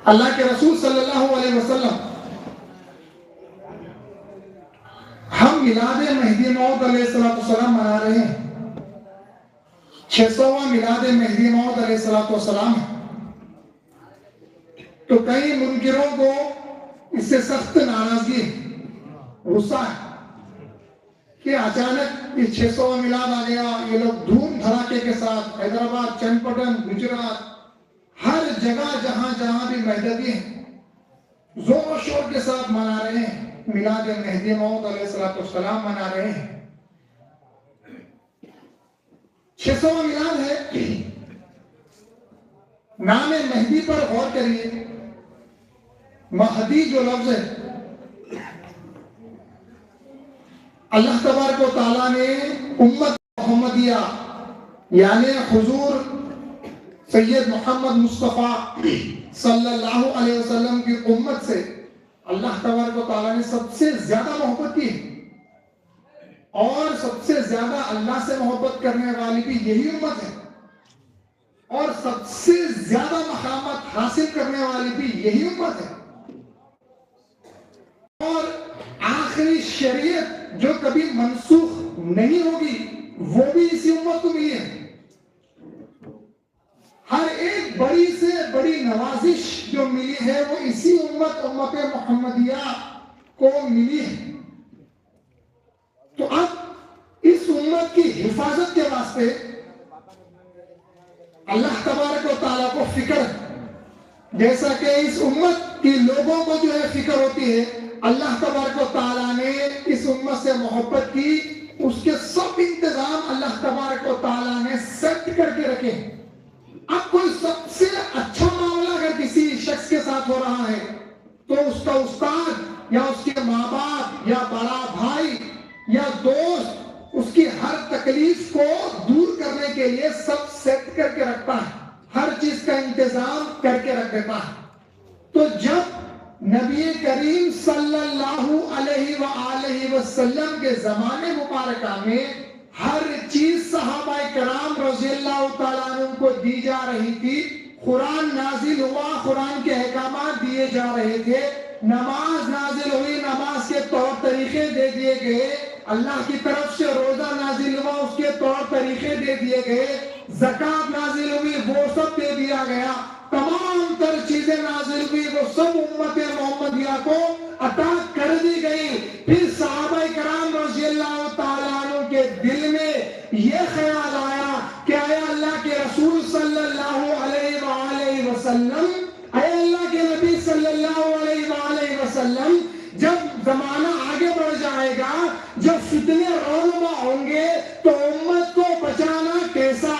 اللہ کے رسول صلی اللہ علیہ وسلم ہم میلاد مہدی موعود علیہ السلام منا رہے ہیں، 600واں میلاد مہدی موعود علیہ السلام ہے، تو کئی منکروں کو اس سے سخت ناراضگی غصہ ہے کہ اچانک یہ 600واں میلاد آ گیا، یہ لوگ دھوم دھڑاکے کے ساتھ حیدرآباد، چنپٹن، گجرات، ہر جگہ جہاں جہاں بھی مہدوی ہیں زور و شور کے ساتھ منا رہے ہیں، میلاد مہدی موعود علیہ السلام منا رہے ہیں۔ 600واں میلاد ہے، نام مہدی پر غور کریے، مہدی جو لفظ ہے اللہ تبارک و تعالیٰ نے امت محمدیہ یعنی حضور سید محمد مصطفیٰ صلی اللہ علیہ وسلم کی امت سے اللہ تبارک و تعالیٰ نے سب سے زیادہ محبت کی ہے، اور سب سے زیادہ اللہ سے محبت کرنے والی بھی یہی امت ہے، اور سب سے زیادہ مقامات حاصل کرنے والی بھی یہی امت ہے، اور آخری شریعت جو کبھی منسوخ نہیں ہوگی وہ بھی اسی امت کو ملی ہے۔ ہر ایک بڑی سے بڑی نوازش جو ملی ہے وہ اسی امت محمدیہ کو ملی ہے۔ تو اب اس امت کی حفاظت کے واسطے اللہ تبارک و تعالیٰ کو فکر ہے، جیسا کہ اس امت کی لوگوں کو جو ہے فکر ہوتی ہے، اللہ تبارک و تعالیٰ نے اس امت سے محبت کی، اس کے سب انتظام اللہ تبارک و تعالیٰ نے سیٹ کر کے رکھے ہیں۔ اب کوئی سب سے اچھا معاملہ اگر کسی شخص کے ساتھ ہو رہا ہے تو اس کا استاد یا اس کے ماں باپ یا بڑا بھائی یا دوست اس کی ہر تکلیف کو دور کرنے کے لیے سب سیٹ کر کے رکھتا ہے، ہر چیز کا انتظام کر کے رکھ دیتا ہے۔ تو جب نبی کریم صلی اللہ علیہ وآلہ وسلم کے زمانے مبارکہ میں ہر چیز صحابہ کرام رضی اللہ تعالیٰ عنہ کو دی جا رہی تھی، قرآن نازل ہوا، قرآن کے احکامات دیے جا رہے تھے، نماز نازل ہوئی، نماز کے طور طریقے دے دیے گئے، اللہ کی طرف سے روزہ نازل ہوا، اس کے طور طریقے دے دیے گئے، زکوٰۃ نازل ہوئی، وہ سب دے دیا گیا، تمام تر چیزیں نازل ہوئی، وہ سب امت محمدیہ کو عطا کر دی گئی۔ پھر صحابہ کرام رضی اللہ تعالیٰ عنہ کے دل میں یہ خیال آیا کہ اے اللہ کے رسول صلی اللہ علیہ وآلہ وسلم، اے اللہ کے نبی صلی اللہ علیہ وآلہ وسلم، جب زمانہ آگے بڑھ جائے گا، جب فتنے رونما ہوں گے تو امت کو بچانا کیسا؟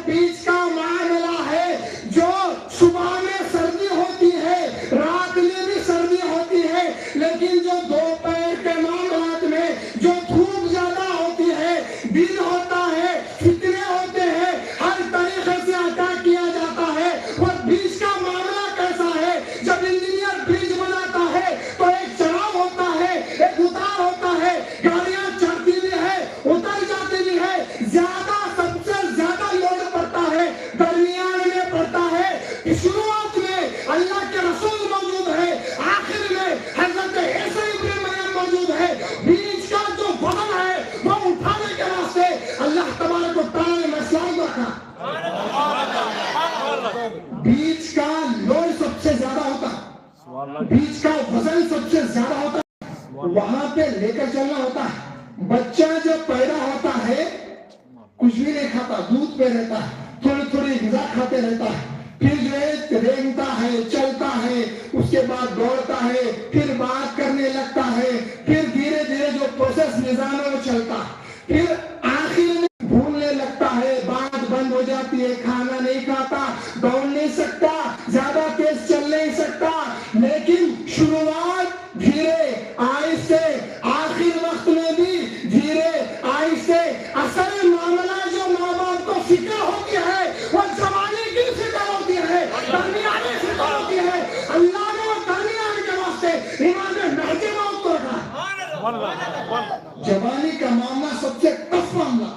بیچ کا معاملہ ہے جو صبح میں سردی ہوتی ہے، رات میں بھی سردی ہوتی ہے، لیکن جو دوپہر کے معاملات میں جو دھوپ زیادہ ہوتی ہے، دن ہوتا ہے، فتنے ہوتے ہیں، ہر طریقے سے اٹیک کیا جاتا ہے۔ اور بیچ کا معاملہ کیسا ہے؟ جب انجینئر برج بناتا ہے تو ایک چڑھاؤ ہوتا ہے، ایک اتار ہوتا ہے، گاڑیاں چڑھتی بھی ہے، اتر جاتی بھی ہے، سب سے زیادہ لوڈ پڑتا ہے درمیان میں پڑتا ہے۔ شروعات میں اللہ کے رسول موجود ہے، آخر میں حضرت عیسیٰ ابن مریم موجود ہے۔ بیچ کا جو وزن ہے وہ اٹھانے کے واسطے اللہ تبارک و تعالیٰ نے مسائل رکھا۔ بیچ کا لوڈ سب سے زیادہ ہوتا ہے، بیچ کا وزن سب سے زیادہ ہوتا ہے، وہاں پہ لے کر چلنا ہوتا ہے۔ بچہ جب پیدا ہوتا ہے کچھ بھی نہیں کھاتا، دودھ پہ رہتا ہے، تھوڑی تھوڑی غذا کھاتے رہتا ہے، پھر جو ہے رینگتا ہے، چلتا ہے، اس کے بعد دوڑتا ہے، پھر بات کرنے لگتا ہے، پھر دھیرے دھیرے جو پروسیس نظام ہے وہ چلتا ہے، پھر آخر میں بھولنے لگتا ہے، بات بند ہو جاتی ہے، کھانا نہیں کھاتا، دوڑ نہیں سکتا، زیادہ تیز چل نہیں سکتا، لیکن شروعات دھیرے آہستہ، آخر وقت میں بھی دھیرے آہستہ۔ اصل معاملہ جو ماں باپ کو فکر ہوتی ہے وہ زمانے کی فکر ہوتی ہے، درمیانی فکر ہوتی ہے۔ اللہ نے وہ درمیان کے واسطے امام مہدی موت کو رکھا۔ جوانی کا معاملہ سب سے ٹف معاملہ،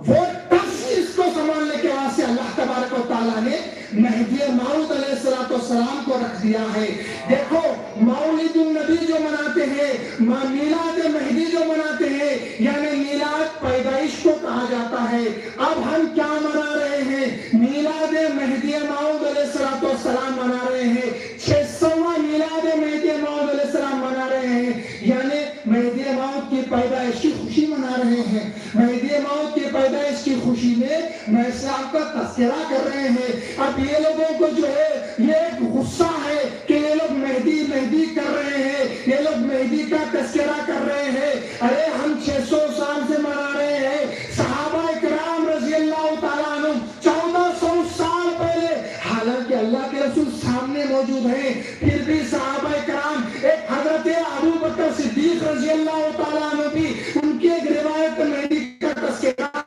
وہ ٹف چیز کو سنبھالنے کے واسطے اللہ تبارک و تعالیٰ نے مہدی موعود علیہ السلام کو رکھ دیا ہے۔ دیکھو مولد النبی جو مناتے ہیں، میلاد مہدی جو مناتے ہیں، یعنی میلاد پیدائش کو کہا جاتا ہے۔ اب ہم کیا منا رہے ہیں؟ میلاد مہدی موعود علیہ السلام منا رہے ہیں، 600واں میلاد مہدی موعود علیہ السلام منا رہے ہیں، یعنی مہدی موعود کی پیدائش کی خوشی منا رہے ہیں۔ مہدی موعود کی پیدائش کی خوشی میں اسلام کا تذکرہ کر رہے ہیں۔ اب یہ لوگوں کو جو ہے یہ ایک غصہ ہے کہ یہ لوگ مہدی مہدی کر رہے ہیں، یہ لوگ مہدی کا تذکرہ کر رہے ہیں۔ ارے ہم 600 سال سے منا رہے ہیں، صحابہ کرام رضی اللہ تعالیٰ عنہ 1400 سال پہلے، حالانکہ اللہ کے رسول سامنے موجود ہیں، پھر بھی صحابہ کرام، ایک حضرت ابو بکر صدیق رضی اللہ تعالیٰ عنہ بھی ان کی ایک روایت مہدی کا تذکرہ،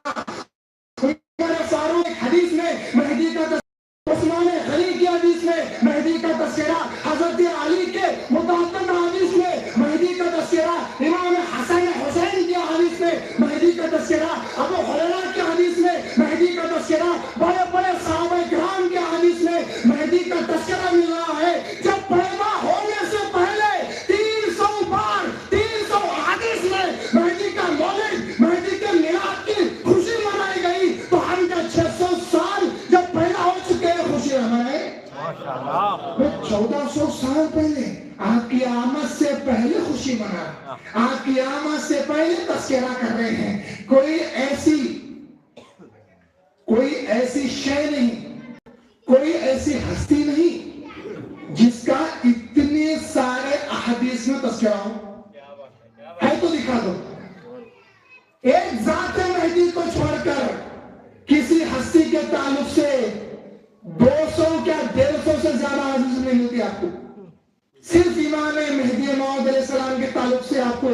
فاروق حدیث میں مہدی کا تذکرہ، عثمان غنی کی حدیث میں مہدی کا تذکرہ، حضرت علی کے متعدد حدیث میں مہدی کا تذکرہ، امام حسن حسین کی حدیث میں مہدی کا تذکرہ، ابو ہریرہ کی حدیث میں مہدی کا تذکرہ، بڑے بڑے صحابہ کرام کی حدیث میں مہدی کا تذکرہ مل رہا ہے۔ جب پیدا ہونے سے پہلے 300 بار 300 حدیث میں مہدی کا مولد، مہدی کے میلاد کی خوشی منائی گئی، تو ہم کا 600 سال جب پیدا ہو چکے ہیں خوشی منائے۔ 1400 سال پہلے آپ کی آمد سے پہلے خوشی منا، آپ کی آمد سے پہلے تذکرہ کر رہے ہیں۔ کوئی ایسی شے نہیں، کوئی ایسی ہستی نہیں جس کا اتنے سارے احادیث میں تذکرہ ہو، ہے تو دکھا دو۔ ایک ذات مہدی کو چھوڑ کر کسی ہستی کے تعلق سے 200 کیا 150 سے زیادہ حدیث نہیں ملتی آپ کو۔ صرف امام مہدی موعود علیہ السلام کے تعلق سے آپ کو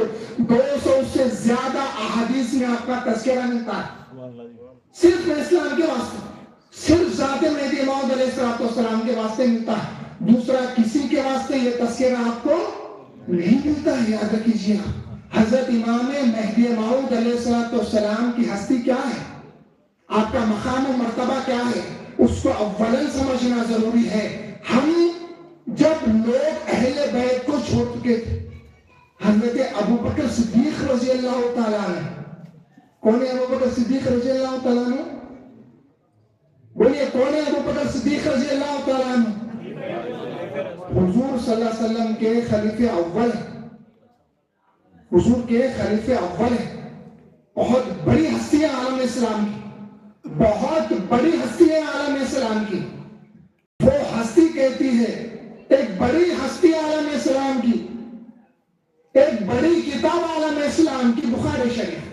200 سے زیادہ احادیث میں آپ کا تذکرہ ملتا ہے، صرف اسلام کے واسطے، صرف ذات مہدی موعود علیہ السلام کے واسطے ملتا ہے، دوسرا کسی کے واسطے یہ تذکرہ آپ کو نہیں ملتا ہے۔ یاد رکھیے حضرت امام مہدی موعود علیہ السلام کی ہستی کیا ہے، آپ کا مقام و مرتبہ کیا ہے، اس کو اولاً سمجھنا ضروری ہے۔ ہم جب لوگ اہل بیت کو چھوڑ چکے تھے، حضرت ابو بکر صدیق رضی اللہ تعالیٰ عنہ، کون ہے ابو بکر صدیق رضی اللہ تعالیٰ عنہ؟ بولیے کون ہے ابو بکر صدیق رضی اللہ تعالیٰ عنہ؟ حضور صلی اللہ علیہ وسلم کے خلیفہ اول ہیں، حضور کے خلیفہ اول ہیں، بہت بڑی ہستی ہے عالم اسلام کی، بہت بڑی ہستی ہے عالم اسلام کی۔ وہ ہستی کہتی ہے، ایک بڑی ہستی عالم اسلام کی، ایک بڑی کتاب عالم اسلام کی بخاری شریف،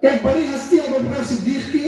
ایک بڑی ہستی ابو بکر صدیق کی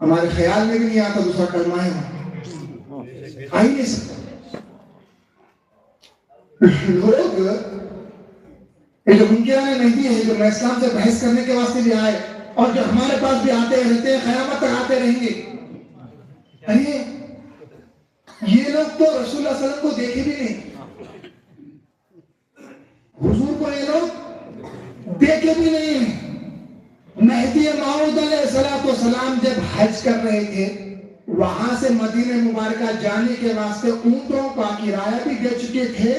ہمارے خیال میں بھی نہیں آتا دوسرا کلمہ ہے آ ہی نہیں سکتا. لوگ یہ جو منکران مہدی ہے جو اسلام سے بحث کرنے کے واسطے بھی آئے اور جو ہمارے پاس بھی آتے رہتے ہیں قیامت تک آتے رہیں گے. ارے یہ لوگ تو رسول اللہ صلی اللہ علیہ وسلم کو دیکھے بھی نہیں, حضور کو یہ لوگ دیکھے بھی نہیں. مہدی موعود علیہ السلام جب حج کر رہے تھے وہاں سے مدینہ مبارکہ جانے کے واسطے اونٹوں کا کرایہ بھی دے چکے تھے.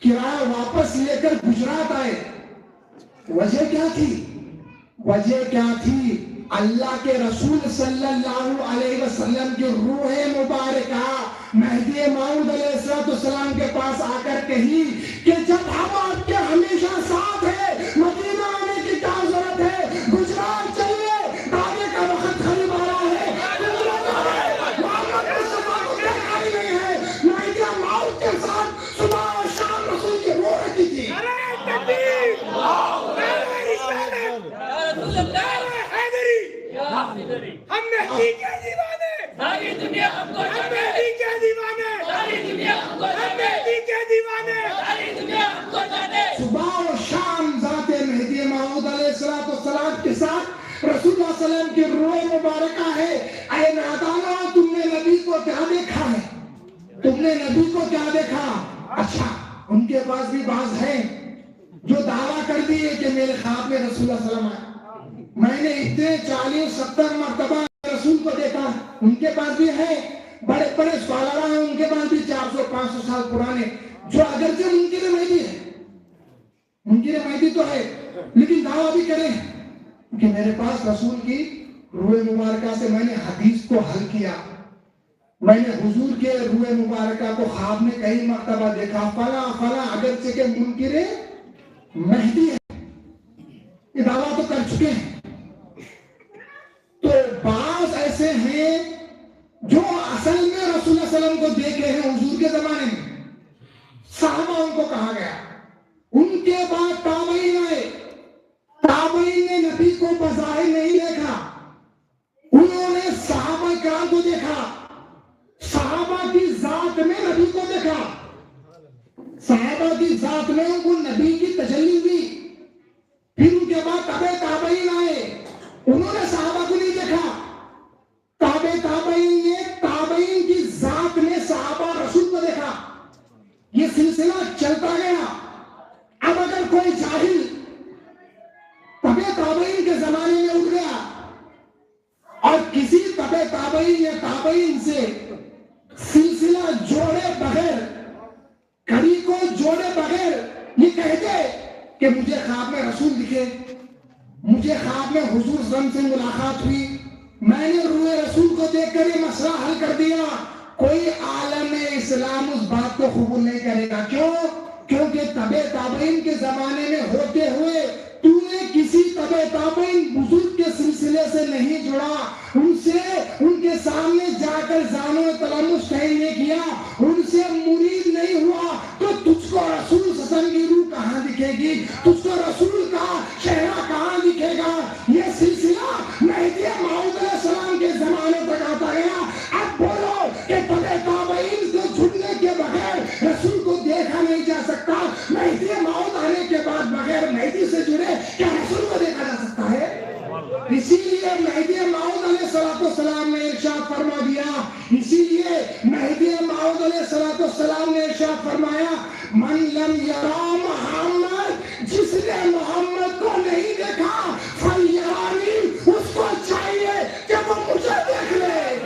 کرایہ واپس لے کر گجرات آئے. وجہ کیا تھی؟ وجہ کیا تھی؟ اللہ کے رسول صلی اللہ علیہ وسلم کی روح مبارکہ مہدی موعود علیہ السلام کے پاس آ کر کہی کہ جب ہم آپ کے ہمیشہ ساتھ ہیں, مدینہ آنے کی کیا ضرورت ہے, گجرات چلیے, دعوے کا وقت قریب آ رہا ہے. محمد مصطفیٰ کو دیکھا ہی نہیں ہے. مہدی موعود کے ساتھ صبح اور شام رسول کی روح رہتی تھی. ہم مہدی کے دیوانے, ساری دنیا ہم کو جانے, مہدی کے دیوانے, ساری دنیا ہم کو جانے, مہدی کے دیوانے, ساری دنیا ہم کو جانے. صبح و شام ذات مہدی موعود علیہ السلام کے ساتھ رسول اللہ صلی اللہ علیہ وسلم کی روح مبارکہ ہے. اے نادانو, تم نے نبی کو کیا دیکھا ہے؟ تم نے نبی کو کیا دیکھا؟ اچھا, ان کے پاس بھی بعض ہیں جو دعویٰ کر دیے کہ میرے خواب میں رسول اللہ صلی اللہ علیہ وسلم آئے, میں نے اتنے 40-70 مرتبہ رسول کو دیکھا. ان کے پاس بھی ہے, بڑے بڑے سوالہ ہیں, ان کے پاس بھی 400-500 سال پرانے, جو اگرچہ منکر مہدی ہے, منکر مہدی تو ہے, لیکن دعویٰ بھی کریں کہ میرے پاس رسول کی روح مبارکہ سے میں نے حدیث کو حل کیا, میں نے حضور کے روح مبارکہ کو خواب میں کئی مرتبہ دیکھا, فلاں فلاں, اگرچہ کہ منکر مہدی ہے, یہ دعویٰ تو کر چکے ہیں. تو بعض ایسے ہیں جو اصل میں رسول اللہ صلی اللہ علیہ وسلم کو دیکھے ہیں حضور کے زمانے میں, صحابہ ان کو کہا گیا. ان کے بعد تابعین آئے, تابعین نے نبی کو بظاہر نہیں دیکھا, انہوں نے صحابہ کرام کو دیکھا, صحابہ کی ذات میں نبی کو دیکھا, صحابہ کی ذات میں ان کو نبی کی تجلی ہوئی. پھر ان کے بعد تابعین آئے, انہوں نے صحابہ کو نہیں دیکھا, تابعین نے تابعین کی ذات میں صحابہ رسول کو دیکھا. یہ سلسلہ چلتا گیا. اب اگر کوئی جاہل تابعین کے زمانے میں اٹھ گیا اور کسی تابعین یا تابعین سے سلسلہ جوڑے بغیر, کڑی کو جوڑے بغیر یہ کہتے کہ مجھے خواب میں رسول دکھے, مجھے خواب میں حضور صلی اللہ علیہ وسلم سے ملاقات ہوئی, میں نے روح رسول کو دیکھ کر یہ مسئلہ حل کر دیا, کوئی عالم اسلام اس بات کو قبول نہیں کرے گا. کیوں؟ کیونکہ تابعین کے زمانے میں ہوتے ہوئے تو نے کسی تابعین بزرگ کے سلسلے سے نہیں جڑا, ان سے ان کے سامنے جا کر زانو تلمس نہیں کیا, ان سے مرید نہیں ہوا, تو تجھ کو رسول صلی اللہ علیہ وسلم کی روح کہاں دکھے گی, تجھ کو رسول کا چہرہ کہاں دکھے گا. یہ سلسلہ مہدی موعود علیہ السلام کے زمانے تک آتا گیا. اب بولو کہ تابعین سے جھڑنے کے بغیر رسول کو دیکھا نہیں جا سکتا, مہدی موعود آنے کے بعد بغیر مہدی سے جڑے کیا رسول کو دیکھا جا سکتا ہے؟ اسی لیے مہدی موعود علیہ السلام نے ارشاد فرما دیا, اسی لیے مہدی موعود علیہ السلام نے ارشاد فرمایا, من لم یرا محمد, جس نے محمد کو نہیں دیکھا فلیرانی, اس کو چاہیے کہ وہ مجھے دیکھ لے.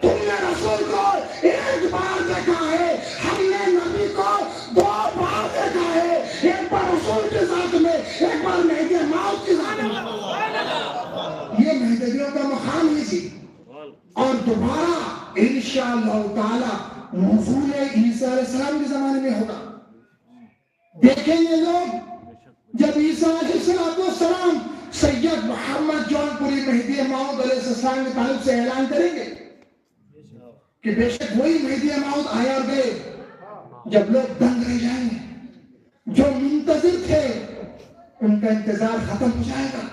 تم نے رسول کو ایک بار دیکھا ہے, ہم نے نبی کو 2 بار دیکھا ہے, ایک بار رسول کے ذات میں, ایک بار مہدی موعود کی ذات میں. یہ مہدیوں کا مقام ہے جی. اور دوبارہ انشاءاللہ تعالی نزول عیسیٰ علیہ السلام کے زمانے میں ہوگا. دیکھیں گے لوگ جب عیسیٰ علیہ السلام سید محمد جون پوری مہدی موعود علیہ السلام کے تعلق سے اعلان کریں گے کہ بے شک وہی مہدی موعود آیا اور گئے, جب لوگ دنگ رہ جائیں گے, جو منتظر تھے ان کا انتظار ختم ہو جائے گا.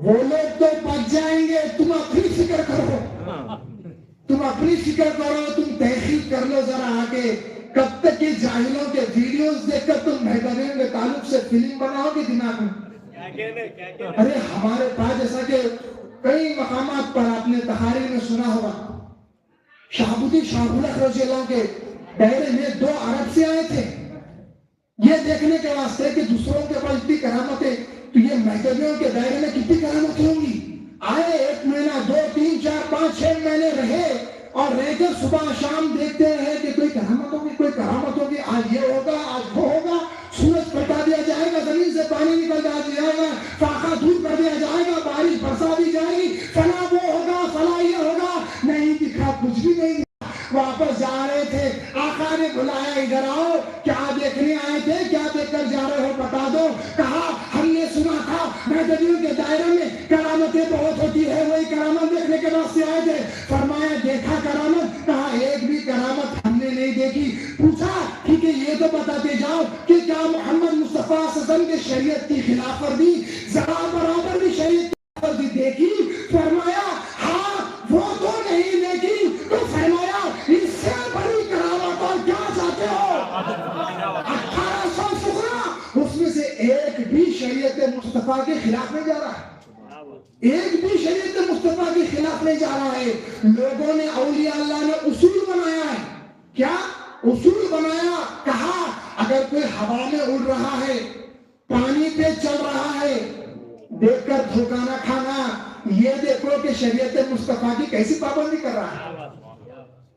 وہ لوگ تو بچ جائیں گے، تم اپنی فکر کرو، تم اپنی فکر کرو، تم تحقیق کر لو ذرا آگے. کب تک یہ جاہلوں کے ویڈیوز دیکھ کر تم مہدویوں کے تعلق سے فلم بناؤ گے دماغ میں؟ ارے ہمارے پاس جیسا کہ کئی مقامات پر آپ نے تحاریر میں سنا ہوگا، شہابودی شاہ بلخ رضی اللہ کے دائرے میں 2 عرب سے آئے تھے یہ دیکھنے کے واسطے کہ دوسروں کے پاس اتنی کرامتیں، تو یہ مہدویوں کے دائرے میں کتنی کرامت ہوں گی. آئے 1 مہینہ 2 3 4 5 6 مہینے رہے اور رہ کر صبح شام دیکھتے رہے کہ کوئی کرامت ہوگی، کوئی کرامت ہوگی، آج یہ ہوگا، آج وہ ہوگا، سورج پلٹا دیا جائے گا، زمین سے پانی نکل جائے گا، فاقہ دور کر دیا جائے گا، بارش برسا دی جائے گی، فلاں وہ ہوگا، فلاں یہ ہوگا. نہیں دکھا، کچھ بھی نہیں. واپس جا رہے تھے، آقا نے بلایا ادھر آؤ، کیا دیکھنے آئے تھے، کیا دیکھ کر جا رہے ہو بتا دو. کہا ہم نے سنا تھا مہدویوں کے دائرے میں کرامتیں بہت ہوتی ہے، وہی کرامت دیکھنے کے بعد سے آئے تھے. فرمایا دیکھا کرامت؟ کہا ایک بھی کرامت ہم نے نہیں دیکھی. پوچھا ٹھیک ہے یہ تو بتاتے جاؤ کہ کیا محمد مصطفیٰ صلی اللہ علیہ وسلم کے شریعت کی خلاف ورزی ذرا برابر بھی شریعت کی خلاف ورزی دیکھی؟ فرمایا ہاں وہ تو نہیں دیکھی. تو فرمایا اس سے بڑی کرامت اور کیا چاہتے ہو؟ 1800 فقرا، اس میں سے ایک بھی شریعت مصطفیٰ کے خلاف نہیں جا رہا ہے، ایک بھی شریعت مصطفیٰ کے خلاف نہیں جا رہا ہے. لوگوں نے، اولیاء اللہ نے اصول بنایا ہے. کیا اصول بنایا؟ کہا اگر کوئی ہوا میں اڑ رہا ہے، پانی پہ چل رہا ہے، دیکھ کر دھوکہ نہ کھانا. یہ دیکھو کہ شریعت مصطفیٰ کی کیسی پابندی کر رہا ہے.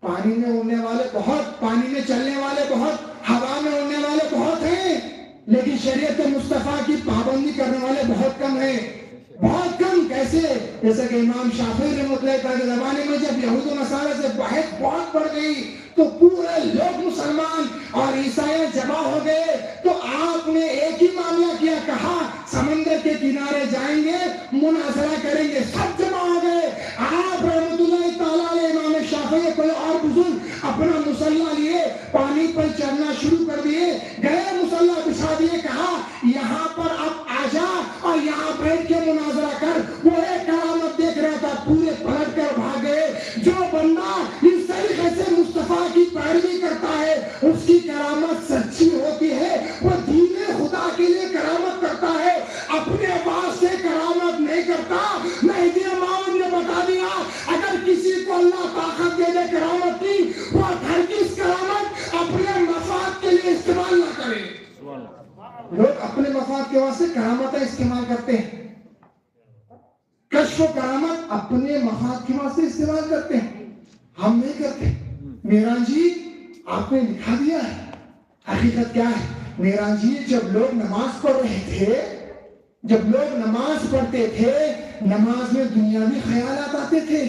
پانی میں اڑنے والے بہت، پانی میں چلنے والے بہت، ہوا میں اڑنے والے بہت ہیں، لیکن شریعت مصطفیٰ کی پابندی کرنے والے بہت کم ہیں. بہت کم. کیسے؟ جیسا کہ امام شافعی رحمۃ اللہ کے زمانے میں جب یہود و نصارہ سے بحث بہت بڑھ گئی تو پورے لوگ مسلمان اور عیسائی جمع ہو گئے، تو آپ نے ایک ہی معاملہ کیا. کہا سمندر کے کنارے جائیں گے، مناظرہ کریں گے. سب جمع ہو گئے. آپ رحمۃ اللہ تعالیٰ علیہ، امام شافعی، کوئی اور بزرگ اپنا مصلح لیے، پانی پر چلنا شروع کر دیے، گئے مصلح بچھا دیے. کہا یہاں پر اب آ جا اور یہاں بیٹھ کے مناظرہ کر. وہ ایک کرامت دیکھ رہا تھا، پورے پلٹ کر بھاگ گئے. جو بندہ اس طریقے سے مصطفیٰ کی پیروی کرتا ہے اس کی کرامت سچی ہوتی ہے. وہ دین خدا کے لیے کرامت کرتا ہے، اپنے واسطے کرامت نہیں کرتا. مہدی موعود نے بتا دیا اگر کسی کو اللہ طاقت دے دے کرامت کی، وہ ہرگز کرامت اپنے مفاد کے لیے استعمال نہ کرے. لوگ اپنے مفاد کے واسطے کرامتیں استعمال کرتے ہیں. کشف و کرامت اپنے مفاد کے واسطے استعمال کرتے ہیں، ہم نہیں کرتے. میران جی آپ نے لکھا دیا ہے. حقیقت کیا ہے؟ میران جی جب لوگ نماز پڑھ رہے تھے، جب لوگ نماز پڑھتے تھے، نماز میں دنیاوی خیالات آتے تھے.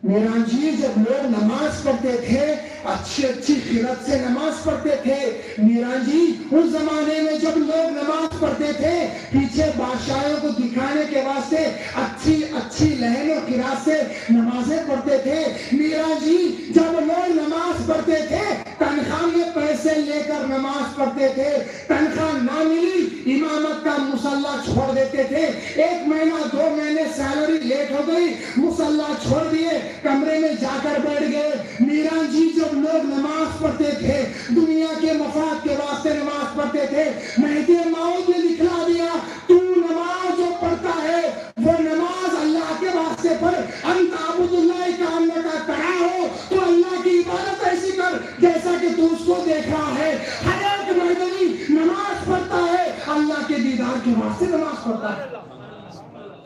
میران جی جب لوگ نماز پڑھتے تھے، اچھی اچھی خیرت سے نماز پڑھتے تھے. میران جی اس زمانے میں جب لوگ نماز پڑھتے تھے، پیچھے بادشاہوں کو دکھانے کے واسطے اچھی اچھی لہن و قرات سے نمازیں پڑھتے تھے. میران جی جب لوگ نماز پڑھتے تھے، تنخواہ میں پیسے لے کر نماز پڑھتے تھے. تنخواہ نہ ملی، امامت کا مصلح چھوڑ دیتے تھے. 1 مہینہ 2 مہینے سیلری لیٹ ہو گئی، مصلح چھوڑ دیے، کمرے میں جا کر بیٹھ گئے. میران جی جب لوگ نماز پڑھتے تھے، دنیا کے مفاد کے واسطے نماز پڑھتے تھے. مہدی موعود نے دکھلا دیا تو نماز جو پڑھتا ہے وہ نماز اللہ کے واسطے پڑھ. انت عبد اللہ کا اندر کا کرا ہو تو اللہ کی عبادت ایسی کر جیسا کہ تو اس کو دیکھ رہا ہے. ہر ایک مہدوی نماز پڑھتا ہے، اللہ کے دیدار کے واسطے نماز پڑھتا ہے،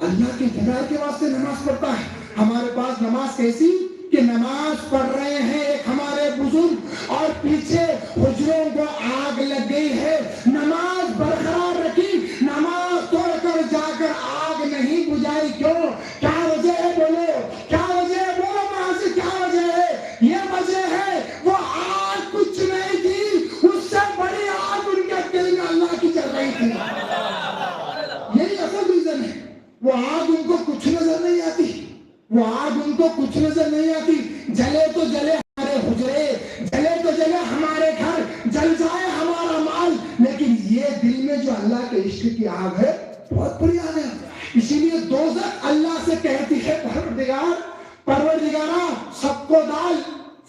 اللہ کے دیدار کے واسطے نماز پڑھتا ہے. ہمارے پاس نماز کیسی کہ نماز پڑھ رہے ہیں ایک ہمارے بزرگ اور پیچھے حجروں کو آگ لگ گئی ہے. نماز برقرار رکھی، نماز توڑ کر جا کر آگ نہیں بجھائی. کیوں؟ کیا وجہ ہے؟ بولو کیا وجہ ہے؟ بولو وہاں سے کیا وجہ ہے؟ یہ وجہ ہے وہ آگ کچھ نہیں تھی، اس سے بڑی آگ ان کے دل میں اللہ کی چل رہی تھی. یہی اصل ریزن ہے. وہ آگ ان کو کچھ نظر نہیں آتی، وہ آگ ان کو کچھ نظر نہیں آتی. جلے تو جلے ہمارے حجرے، جلے تو جلے ہمارے گھر، جل جائے ہمارا مال، لیکن یہ دل میں جو اللہ کے عشق کی آگ ہے بہت بڑی آگ ہے. اسی لیے دوزخ سے کہتی ہے پروردگارا سب کو ڈال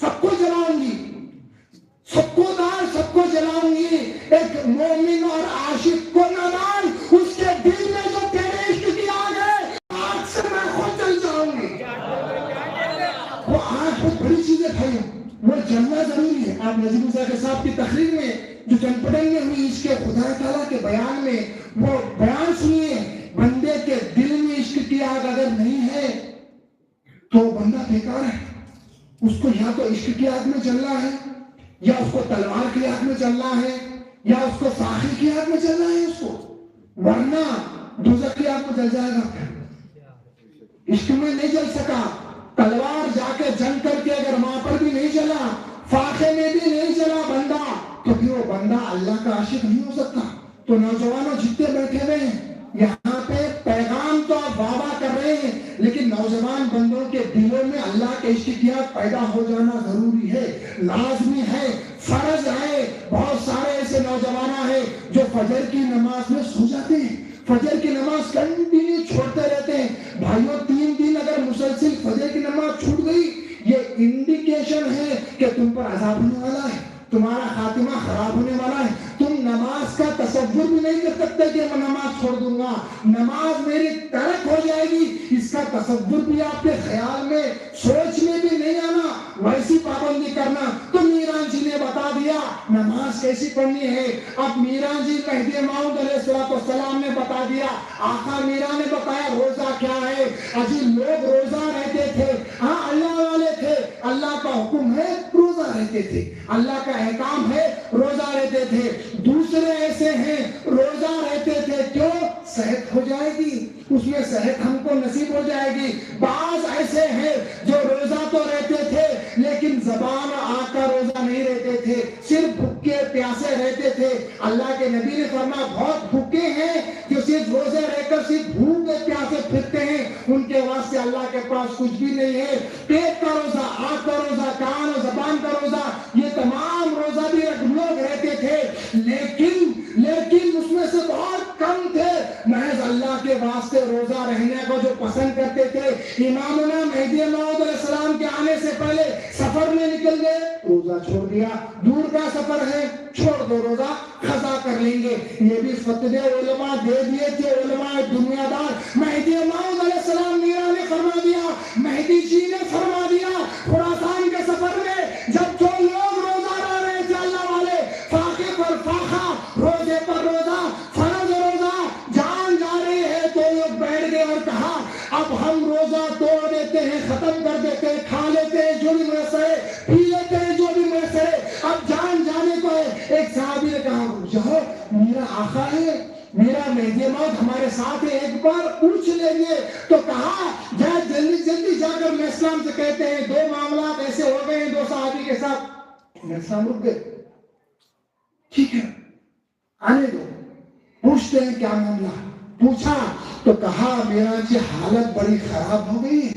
سب کو جلاؤں گی، سب کو ڈال سب کو جلاؤں گی، ایک مومن اور عاشق کو نہ ڈال، اس کے دل میں جو تیرے عشق کی آگ ہے آگ سے میں خود جل جاؤں گی۔ وہ آگ بہت بڑی چیز ہے بھائی، وہ جلنا ضروری ہے۔ آپ نظیم ذاکر صاحب کی تقریر میں جو چنپٹن میں ہوئی عشق خدا تعالیٰ کے بیان میں وہ بیان سنیے، بندے کے دل میں عشق کی آگ اگر نہیں ہے تو بندہ بیکار ہے، اس کو یا تو عشق کی آگ میں جلنا ہے، یا اس کو تلوار کی آگ میں جلنا ہے، یا اس کو فاخر کی آگ میں جلنا ہے اس کو، ورنہ دوزخ کی آگ میں جل جائے گا۔ عشق میں نہیں جل سکا، تلوار جا کے جنگ کر کے اگر وہاں پر بھی نہیں چلا، فاخر میں بھی نہیں چلا بندہ، تو پھر وہ بندہ اللہ کا عاشق نہیں ہو سکتا۔ تو نوجوانوں جتنے بیٹھے ہوئے ہیں یہاں پہ پیغام تو آپ واہ واہ کر رہے ہیں، لیکن نوجوان بندوں کے دلوں میں اللہ کے عشق کی آگ پیدا ہو جانا ضروری ہے، لازمی ہے، فرض ہے۔ بہت سارے ایسے نوجوان ہیں جو فجر کی نماز میں سو جاتے ہیں، فجر کی نماز کنٹینیو چھوڑتے رہتے ہیں۔ بھائیوں 3 دن اگر مسلسل فجر کی نماز چھوٹ گئی، یہ انڈیکیشن ہے کہ تم پر عذاب ہونے والا ہے، تمہارا خاتمہ خراب ہونے والا ہے۔ تم نماز کا تصور بھی نہیں کر سکتے کہ میں نماز چھوڑ دوں گا، نماز میری ترک ہو جائے گی، اس کا تصور بھی آپ کے خیال میں سوچ میں بھی نہیں آنا، ویسی پابندی کرنا۔ تو میران جی نے بتا دیا نماز کیسی پڑھنی ہے۔ اب میران جی مہدی موعود علیہ السلام نے بتا دیا، آقا میران نے بتایا روزہ کیا ہے۔ عجیب لوگ روزہ رہتے تھے، ہاں اللہ والے تھے، اللہ کا حکم ہے روزہ رہتے تھے، اللہ کا احکام ہے روزہ رہتے تھے۔ دوسرے ایسے ہیں روزہ رہتے تھے، کیوں؟ صحت ہو جائے گی، اس میں صحت ہم کو نصیب ہو جائے گی۔ بعض ایسے ہیں جو روزہ تو رہتے تھے لیکن زبان آگ کا روزہ نہیں رہتے تھے، صرف بھوکے پیاسے رہتے تھے۔ اللہ کے نبی نے فرمایا بہت بھوکے ہیں جو صرف روزے رہ کر صرف بھوکے پیاسے پھرتے ہیں، ان کے واسطے اللہ کے پاس کچھ بھی نہیں ہے۔ پیٹ کا روزہ، آنکھ کا روزہ، کان اور زبان کا روزہ، یہ تمام روزہ بھی لوگ رہتے تھے، لیکن اس میں سے بہت کم تھے محض اللہ کے واسطے روزہ رہنے کو جو پسند کرتے تھے۔ امامنا مہدی موعود علیہ السلام کے آنے سے پہلے سفر میں نکل گئے، روزہ چھوڑ دیا، دور کا سفر ہے چھوڑ دو روزہ، قضا کر لیں گے۔ یہ بھی فتوے علماء دے دیے تھے، علماء دنیا دار۔ مہدی موعود علیہ السلام میرا نے فرما دیا، مہدی جی نے فرما دیا، خراسان کے سفر میں جب جو لوگ روزہ رہ رہے تھے اللہ والے، فاقے پر فاقہ، روزے پر روزہ، فرض روزہ، جان جا رہی ہے، تو لوگ بیٹھ گئے اور کہا اب ہم روزہ توڑ دیتے ہیں، ختم کر دیتے ہیں، کھا لیتے ہیں جو بھی میسر ہے، پی لیتے ہیں جو بھی میسر ہے، اب جان جانے کو ہے۔ ایک صحابی نے کہا جاؤ میرا آقا ہے، میرا مہدی موعود ہمارے ساتھ ہے، ایک بار پوچھ لیں گے۔ تو کہا جا جلدی جلدی جا کر میں اسلام سے کہتے ہیں 2 معاملات ایسے ہو گئے ہیں 2 صحابی کے ساتھ۔ میں اسلام رک گئے، ٹھیک ہے آنے دو، پوچھتے ہیں کیا معاملہ۔ پوچھا تو کہا میرا جی حالت بڑی خراب ہو گئی ہے،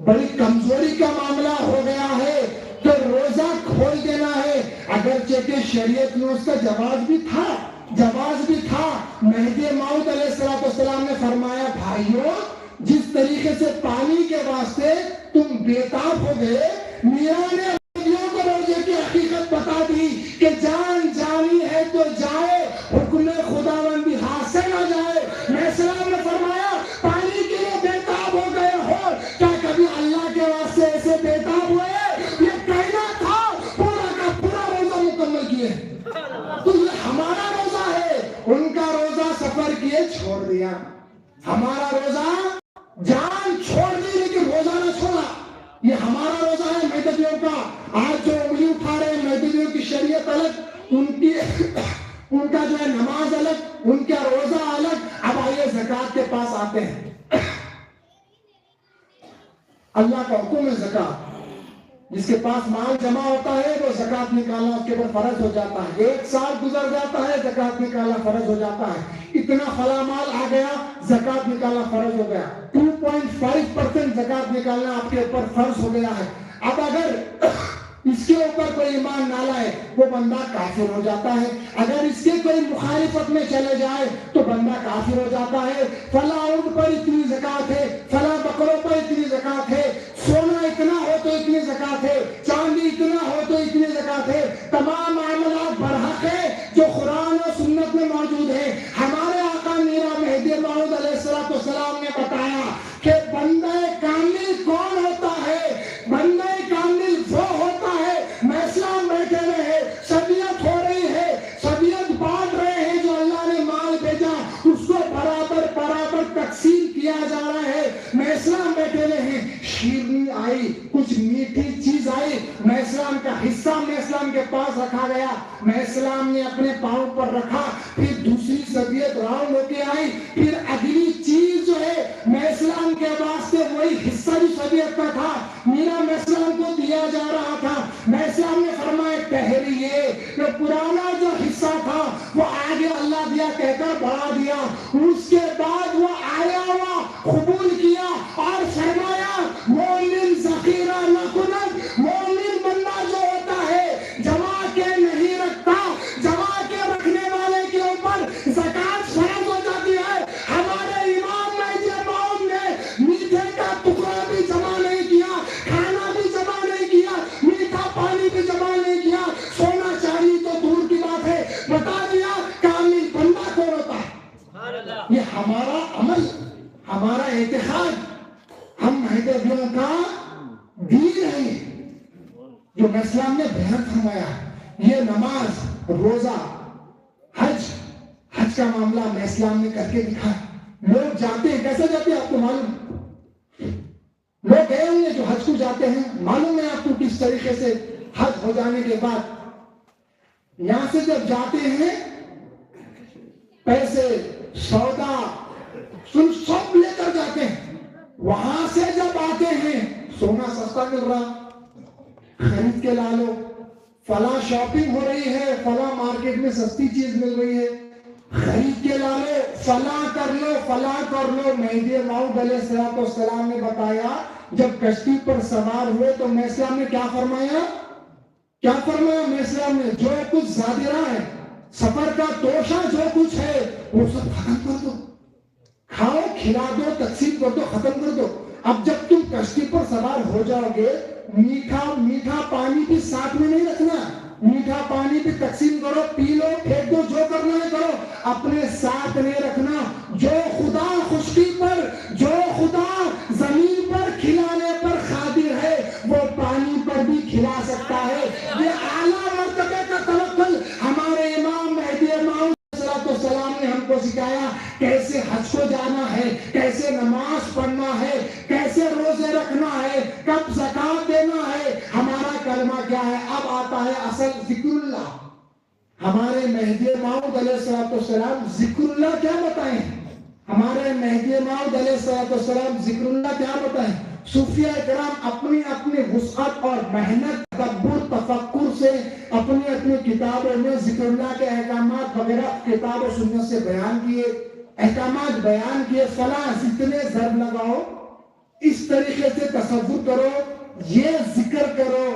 بڑی کمزوری کا معاملہ ہو گیا ہے، تو روزہ کھول دینا ہے۔ اگرچہ کہ شریعت میں اس کا جواز بھی تھا، مہدی موعود علیہ السلام نے فرمایا بھائیوں جس طریقے سے پانی کے واسطے تم بیتاب ہو گئے، میرا نے بھائیوں کو روزے کی حقیقت بتا دی کہ جان جانی ہے تو جائے، حکم خداوند بھی ہاتھ سے نہ جائے۔ میں اسلام نے فرمایا پانی کے لیے بیتاب ہو گئے ہو، کیا کبھی اللہ کے واسطے ایسے بیتاب ہوئے؟ یہ کہنا تھا پورا کا پورا روزہ مکمل کیے، تو یہ ہمارا روزہ ہے۔ ان کا روزہ سفر کیے چھوڑ دیا، ہمارا روزہ جان چھوڑ دی لیکن روزہ نہ چھوڑا۔ یہ ہمارا روزہ ہے مہدویوں کا۔ آج جو انگلی اٹھا رہے ہیں مہدویوں کی شریعت الگ، ان کا جو ہے نماز الگ، ان کا روزہ الگ۔ اب آئیے زکوٰۃ کے پاس آتے ہیں۔ اللہ کا حکم ہے زکوٰۃ، جس کے پاس مال جمع ہوتا ہے وہ زکوٰۃ نکالنا اس کے اوپر فرض ہو جاتا ہے۔ 1 سال گزر جاتا ہے زکوٰۃ نکالنا فرض ہو جاتا ہے۔ اتنا فلاں مال آ گیا زکوٰۃ نکالنا فرض ہو گیا، 2.5% زکوٰۃ نکالنا آپ کے اوپر فرض ہو گیا ہے۔ اب اگر اس کے اوپر کوئی ایمان نہ لائے وہ بندہ کافر ہو جاتا ہے، اگر اس کے کوئی مخالفت میں چلے جائے تو بندہ کافر ہو جاتا ہے۔ فلاں اونٹ پر اتنی زکوٰۃ ہے، فلاں بکرے بتایا کہ بندہ کامل کون ہوتا ہے؟ بندہ کامل وہ ہوتا ہے، میں اسلام بیٹھے رہے، صدیت ہو رہی ہے، صدیت بانٹ رہے ہیں، جو اللہ نے مال بھیجا اس کو برابر برابر تقسیم کیا جا رہا ہے، میں اسلام بیٹھے رہے، شیرنی آئی، کچھ میٹھی چیز آئی، میں اسلام کا حصہ میں اسلام کے پاس رکھا گیا، میں اسلام نے اپنے پاؤں پر رکھا، پھر دوسری صدیت راؤنڈ ہو کے آئی، پھر اگلی چیز جو ہے میں اسلام کے واسطے وہی حصہ بھی صدیت کا تھا میرا میں اسلام کو دیا جا رہا تھا، میں اسلام نے فرمایا ٹھہریے، کہ پرانا جو حصہ تھا وہ آگے اللہ دیا کہہ کر بڑھا دیا، اس کے بعد وہ آیا ہوا قبول کیا اور فرمایا مومن ذخیرہ نہ کند، مومن بندہ جو ہوتا ہے جمع کے نہیں رکھتا، جمع کے رکھنے والے کے اوپر زکات فرض ہو جاتی ہے۔ ہمارے امام مہدی موعود نے میٹھے کا ٹکڑا بھی جمع نہیں کیا، کھانا بھی جمع نہیں کیا، میٹھا پانی بھی جمع نہیں کیا، سونا چاندی تو دور کی بات ہے، بتا دیا کامل بندہ کون ہوتا ہے۔ یہ ہمارا عمل، ہمارا اعتقاد، ہم مہدیوں کا دین ہے جو اسلام نے بیان فرمایا۔ یہ نماز، روزہ، حج کا معاملہ میں اسلام نے کر کے دکھا۔ لوگ جاتے ہیں، کیسے جاتے ہیں آپ کو معلوم؟ لوگ گئے ہوں گے جو حج کو جاتے ہیں، معلوم ہے آپ کو کس طریقے سے حج ہو جانے کے بعد یہاں سے جب جاتے ہیں پیسے، سودا سب لے کر جاتے ہیں، وہاں سے جب آتے ہیں سونا سستا مل رہا، خرید کے لا لو، فلاں شاپنگ ہو رہی ہے، فلاں مارکیٹ میں سستی چیز مل رہی ہے، خرید کے لا لو، فلاں کر لو، فلاں کر لو۔ مہدی موعود علیہ السلام نے بتایا جب کشتی پر سوار ہوئے تو میں اسلام نے کیا فرمایا؟ کیا فرمایا میں اسلام نے؟ جو کچھ زادرہ ہے، سفر کا توشہ جو کچھ ہے وہ سب ختم کر دو، کھاؤ کھلا دو، تقسیم کر دو، ختم کر دو۔ اب جب تم کشتی پر سوار ہو جاؤ گے، میٹھا پانی بھی ساتھ میں نہیں رکھنا، میٹھا پانی بھی تقسیم کرو، پی لو، پھینک دو، جو کرنا ہے کرو، اپنے ساتھ نہیں رکھنا۔ جو خدا خشکی پر، جو خدا زمین پر کھلانے پر قادر ہے وہ پانی پر بھی کھلا سکتا ہے۔ یہ اعلیٰ مرتبے کا توکل ہمارے امام مہدی موعود السلام نے ہم کو سکھایا، کیسے حج کو جانا ہے، کیسے نماز پڑھنا ہے، کیسے روزے رکھنا ہے، کب زکات دینا ہے، ہمارا کلمہ کیا ہے۔ اب آتا ہے اصل ذکر اللہ۔ ہمارے مہدی موعود علیہ السلام ذکر اللہ کیا بتائیں؟ ہمارے مہدی موعود علیہ السلام ذکر اللہ کیا بتائیں؟ صوفیہ کرام اپنی اپنی وسعت اور محنت، تدبر، تفکر سے اپنی اپنی کتابوں میں ذکر اللہ کے احکامات وغیرہ کتاب و سنت سے بیان کیے، احکامات بیان کیے۔ فلاں جتنے ضرب لگاؤ، اس طریقے سے تصور کرو، یہ ذکر کرو۔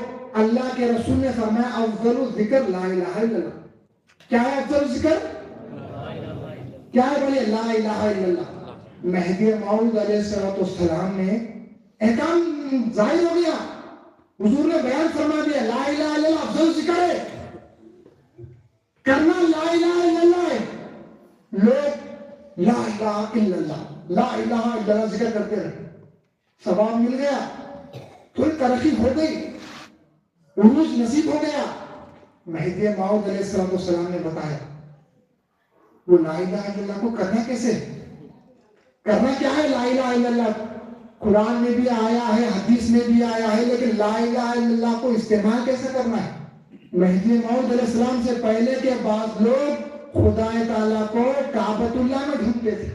اللہ کے رسول نے فرمایا افضل الذکر لا الہ الا اللہ۔ کیا ہے افضل ذکر؟ کیا ہے بولے؟ لا الہ الا اللہ۔ مہدی موعود علیہ السلام نے احکام ظاہر ہو گیا، حضور نے بیان فرما دیا لا الہ الا اللہ افضل ذکر ہے، کرنا لا الہ الا اللہ ہے۔ لوگ لا الہ الا اللہ، لا الہ الا اللہ ذکر کرتے رہے، ثواب مل گیا، تھوڑی ترقی ہو گئی، عروج نصیب ہو گیا۔ مہدی موعود علیہ السلام نے بتایا وہ لا الہ الا اللہ کو کرنا کیسے، کرنا کیا ہے لا الہ الا اللہ؟ قرآن میں بھی آیا ہے، حدیث میں بھی آیا ہے، لیکن لا الہ الا اللہ کو استعمال کیسے کرنا ہے؟ مہدی موعود علیہ السلام سے پہلے کے بعض لوگ خدا تعالیٰ کو کعبۃ اللہ میں ڈھونڈتے تھے،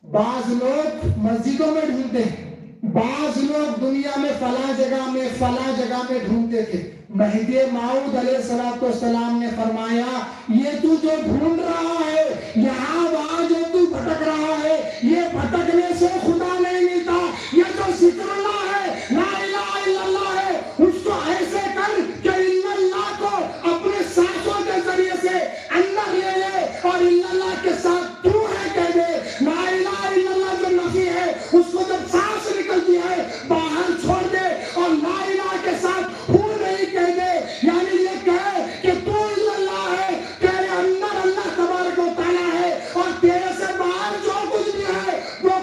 بعض لوگ مسجدوں میں ڈھونڈتے ہیں، بعض لوگ دنیا میں فلاں جگہ میں ڈھونڈتے تھے۔ مہدی موعود علیہ السلام نے فرمایا یہ تو جو ڈھونڈ رہا ہے، یہاں وہاں جو تو بھٹک رہا ہے، یہ بھٹکنے سے خدا نہیں ملتا، یہ جو ذکر اللہ ہے، لا الہ الا اللہ ہے، اس کو ایسے کر کہ ان اللہ کو اپنے سانسوں کے ذریعے سے اندر لے لے اور ان اللہ کے ساتھ تو ہے کہہ دے۔ لا الہ الا اللہ جو نفی ہے اس کو جب سانس نکلتی ہے باہر چھوڑ دے اور لا الہ کے ساتھ ہوں نہیں کہہ دے، یعنی یہ کہے کہ تو اللہ ہے، تیرے اندر اللہ تبارک و تعالیٰ ہے اور تیرے سے باہر جو کچھ بھی ہے وہ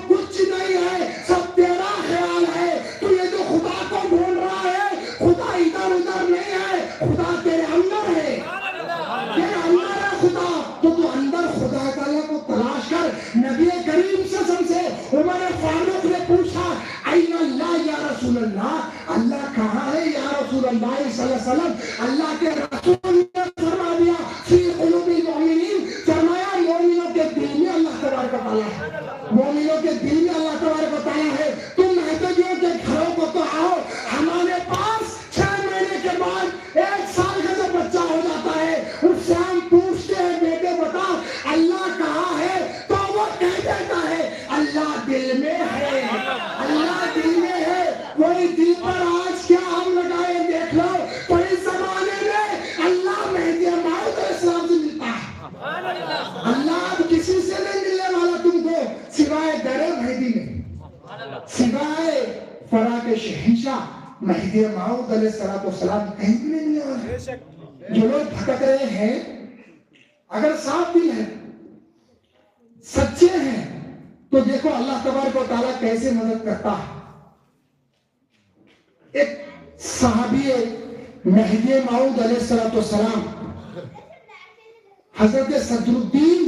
صلی اللہ علیہ وسلم اللہ کے رسول نے فرما دیا فی قلوب المؤمنین، فرمایا مومنوں کے دل میں اللہ تبارک و تعالیٰ ہے، مومنوں کے دل میں اللہ تبارک و تعالیٰ ہے۔ تم احتجاجوں کے گھروں کو تو آؤ، ہمارے پاس 6 مہینے کے بعد 1 سال کا جو بچہ ہو جاتا ہے اس سے ہم پوچھتے ہیں بیٹے بتا اللہ کہاں ہے، تو وہ کہہ دیتا ہے اللہ دل میں ہے، اللہ دل میں ہے۔ کوئی دل پر آج کیا ہم لگائے دیکھ لو، تو اس زمانے میں اللہ مہدی موعود علیہ السلام سے ملتا ہے۔ اللہ اب کسی سے نہیں ملنے والا تم کو سوائے در مہدی میں، سوائے فراق شہنشاہ مہدی موعود علیہ السلام کہیں بھی نہیں ملنے والا۔ جو لوگ بھٹک رہے ہیں اگر صاف دل ہے، سچے ہیں، تو دیکھو اللہ تبارک و تعالیٰ کیسے مدد کرتا ہے۔ ایک صحابی مہدی موعود علیہ السلام حضرت صدر الدین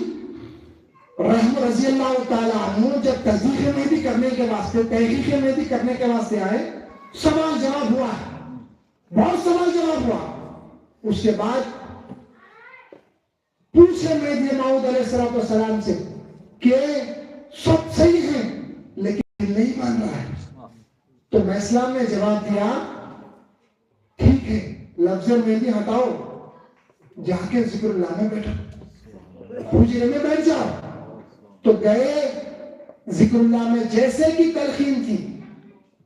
رضی اللہ تعالیٰ عنہ جب تصدیق مہدی کرنے کے واسطے، تحقیق مہدی کرنے کے واسطے آئے، سوال جواب ہوا، بہت سوال جواب ہوا۔ اس کے بعد پوچھے مہدی موعود علیہ السلام سے کہ سب صحیح ہے لیکن نہیں مان رہا ہے، تو میں اسلام نے جواب دیا ٹھیک ہے لفظ مہدی ہٹاؤ، جا کے ذکر اللہ میں بیٹھو، حجرے میں بیٹھ جاؤ۔ تو گئے ذکر اللہ میں، جیسے کی تلقین تھی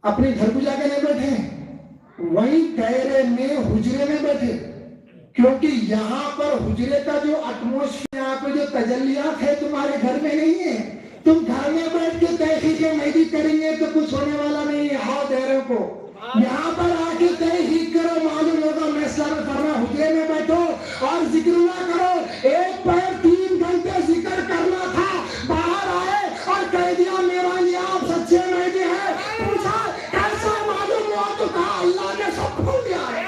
اپنے گھر کو جا کے نہیں بیٹھے، وہیں دائرے میں حجرے میں بیٹھے، کیونکہ یہاں پر حجرے کا جو ایٹموسفیئر، یہاں پہ جو تجلیات ہے تمہارے گھر میں نہیں ہے۔ تم گھر میں بیٹھ کے تحقیق مہدی کریں گے تو کچھ ہونے والا نہیں ہے، ہاؤ دائروں کو یہاں پر آ کے تحقیق کرو، معلوم ہوگا۔ میں اسلام میں فرمایا حجرے میں بیٹھو اور ذکر اللہ کرو۔ ایک پیر 3 گھنٹے ذکر کرنا تھا، باہر آئے اور کہہ دیا میرا یہ آپ سچے مہدی ہے۔ پوچھا کیسا معلوم ہوا، تو کہا اللہ نے سب کھول دیا ہے،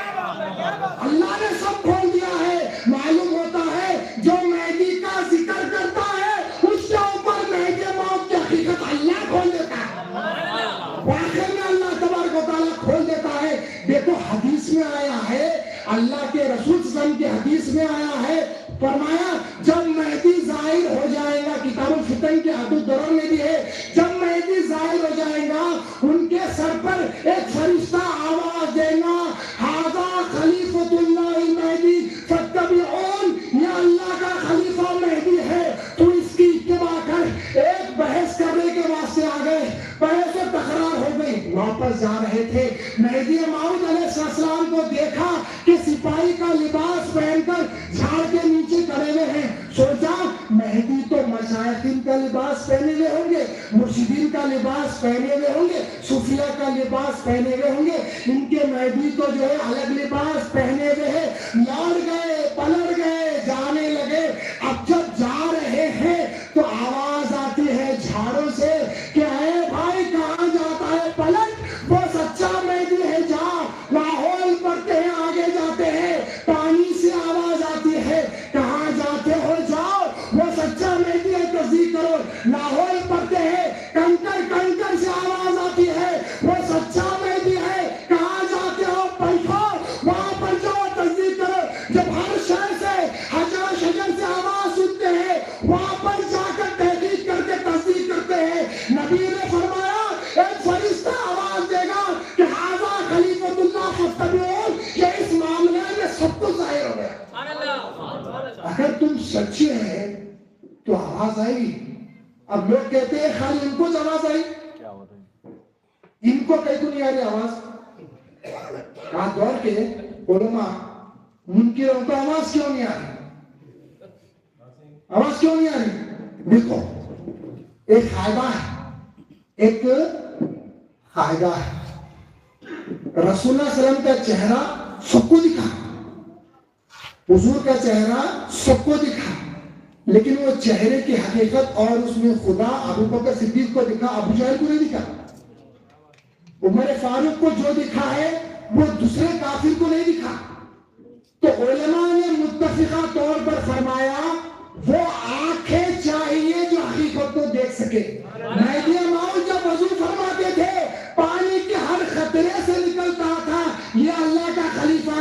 اللہ نے سب کھول دیا ہے۔ معلوم ہوتا ہے جو مہدی کا ذکر کرتا ہے اس کے اوپر مہدی موت کی حقیقت اللہ کھول دیتا ہے، واقعی میں اللہ تبارک و تعالیٰ کھول دیتا ہے۔ دیکھو حدیث میں آیا ہے، اللہ کے رسول صلی اللہ علیہ وسلم کی حدیث میں آیا ہے، فرمایا جب مہدی ظاہر ہو جائے گا، کتاب الفتن کے حد الدرر میں بھی ہے، جب مہدی ظاہر ہو جائے گا ان کے سر پر ایک فرشتہ آواز دے گا ھذا خلیفۃ اللہ المہدی فاتبعون، یہ اللہ کا خلیفہ مہدی ہے، تو اس کی اتباع کر۔ ایک بحث کرنے کے واسطے آ گئے، بحث و تکرار ہو گئی، واپس جا رہے تھے، مہدی موعود علیہ السلام کو دیکھا کہ سپاہی کا لباس پہن کر جھاڑ کے نیچے کھڑے ہوئے ہیں۔ سوچا مہدی تو مشائخین کا لباس پہنے ہوئے ہوں گے، مرشدین کا لباس پہنے ہوئے ہوں گے، صوفیاء کا لباس پہنے ہوئے ہوں گے، ان کے مہدی تو جو ہے الگ لباس پہنے ہوئے ہیں۔ لڑ گئے، پلٹ گئے، جانے لگے۔ اب جب جا رہے ہیں تو آواز آتی ہے جھاڑوں سے کہ اے بھائی کہاں جاتا ہے، پلٹ، وہ سچا مہدی ہے، جا۔ لاہور پڑھتے ہیں، آگے جاتے ہیں، پانی سے آواز آتی ہے کہاں جاتے ہو، جاؤ، وہ سچا مہدی ہے، تصدیق کرو۔ لاہور پڑھتے ہیں، کنکر کنکر سے آواز آتی ہے وہ سچا مہدی ہے، کہاں جاتے ہو، بیٹھو، وہاں پر جاؤ، تصدیق کرو۔ جب ہر شہر سے، حجر شجر سے آواز سنتے ہیں، وہاں پر جا کر تحقیق کر کے تصدیق کرتے ہیں۔ نبی نے فرمایا ایک فرشتہ آواز دے گا کہ ھذا خلیفۃ اللہ فاتبعون، کہ اس معاملے میں سب کچھ ظاہر ہو گیا۔ اگر تم سچے ہیں تو آواز آئے گی۔ اب لوگ کہتے ہیں خالی ان کو آواز آئی، ان کو کہیں تو نہیں آ رہی آواز۔ کہاں دور کے علماء منکروں کو آواز کیوں نہیں آ رہی، آواز کیوں نہیں آ رہی؟ دیکھو ایک قاعدہ ہے، ایک قاعدہ ہے، رسول اللہ صلی اللہ علیہ وسلم کا چہرہ سب کو دکھا، حضور کا چہرہ سب کو دکھا، لیکن وہ چہرے کی حقیقت اور اس میں خدا ابو بکر صدیق کو دکھا، ابو جہل کو نہیں دکھا۔ عمر فاروق کو جو دکھا ہے وہ دوسرے کافر کو نہیں دکھا۔ تو علماء نے متفقہ طور پر فرمایا وہ آنکھیں چاہیے جو حقیقت کو دیکھ سکے۔ مہدی موعود جب وضو فرماتے تھے پانی کے ہر خطرے سے نکلتا تھا یہ اللہ کا خلیفہ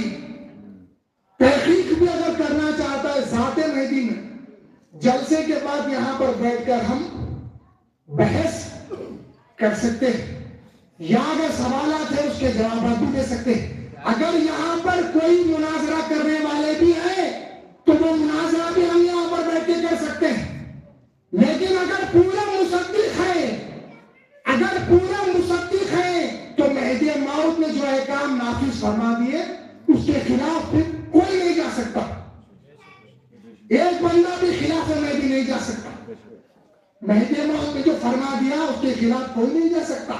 کوئی تحقیق بھی اگر کرنا چاہتا ہے ذات مہدی میں، جلسے کے بعد یہاں پر بیٹھ کر ہم بحث کر سکتے ہیں، یا اگر سوالات ہیں اس کے جوابات بھی دے سکتے ہیں۔ اگر یہاں پر کوئی مناظرہ کرنے والے بھی ہیں تو وہ مناظرہ بھی ہم یہاں پر بیٹھ کے کر سکتے ہیں، لیکن اگر پورا مصدق ہے تو مہدی موعود نے جو احکام نافذ فرما دیے اس کے خلاف پھر کوئی نہیں جا سکتا، ایک بندہ بھی خلاف مہدی نہیں جا سکتا۔ مہدی موعود نے جو فرما دیا اس کے خلاف کوئی نہیں جا سکتا۔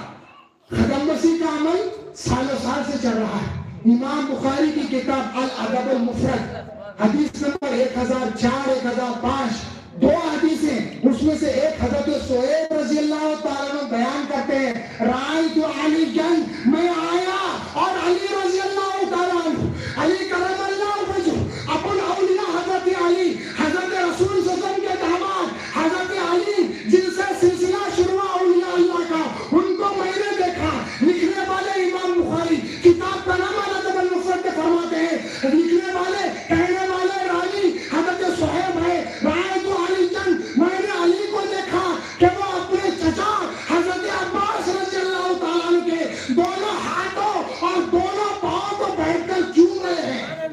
ختم مسیح کا عمل سالوں سال سے چل رہا ہے۔ امام بخاری کی کتاب الادب المفرد حدیث نمبر 1004 1005 دو حدیثیں، اس میں سے ایک حضرت سہیب رضی اللہ تعالیٰ عنہ بیان کرتے ہیں، رأیت علی جن، میں آیا اور علی رضی اللہ تعالیٰ عنہ، علی کرم اللہ وجہ، اپن اولیاء حضرت علی، حضرت رسول صلی اللہ علیہ وسلم کے داماد حضرت علی جن سے سلسلہ شروع اولیاء اللہ کا، ان کو میں نے دیکھا۔ لکھنے والے امام بخاری کتاب کا نام الادب المفرد فرماتے ہیں، لکھنے والے کہنے والے راوی حضرت سہیب ہے، رأیت علی جن، میں نے علی کو دیکھا کہ وہ اپنے چچا حضرت عباس رضی اللہ تعالیٰ عنہ کے دونوں ہاتھوں اور دونوں پاؤں کو بیٹھ کر چوم رہے ہیں۔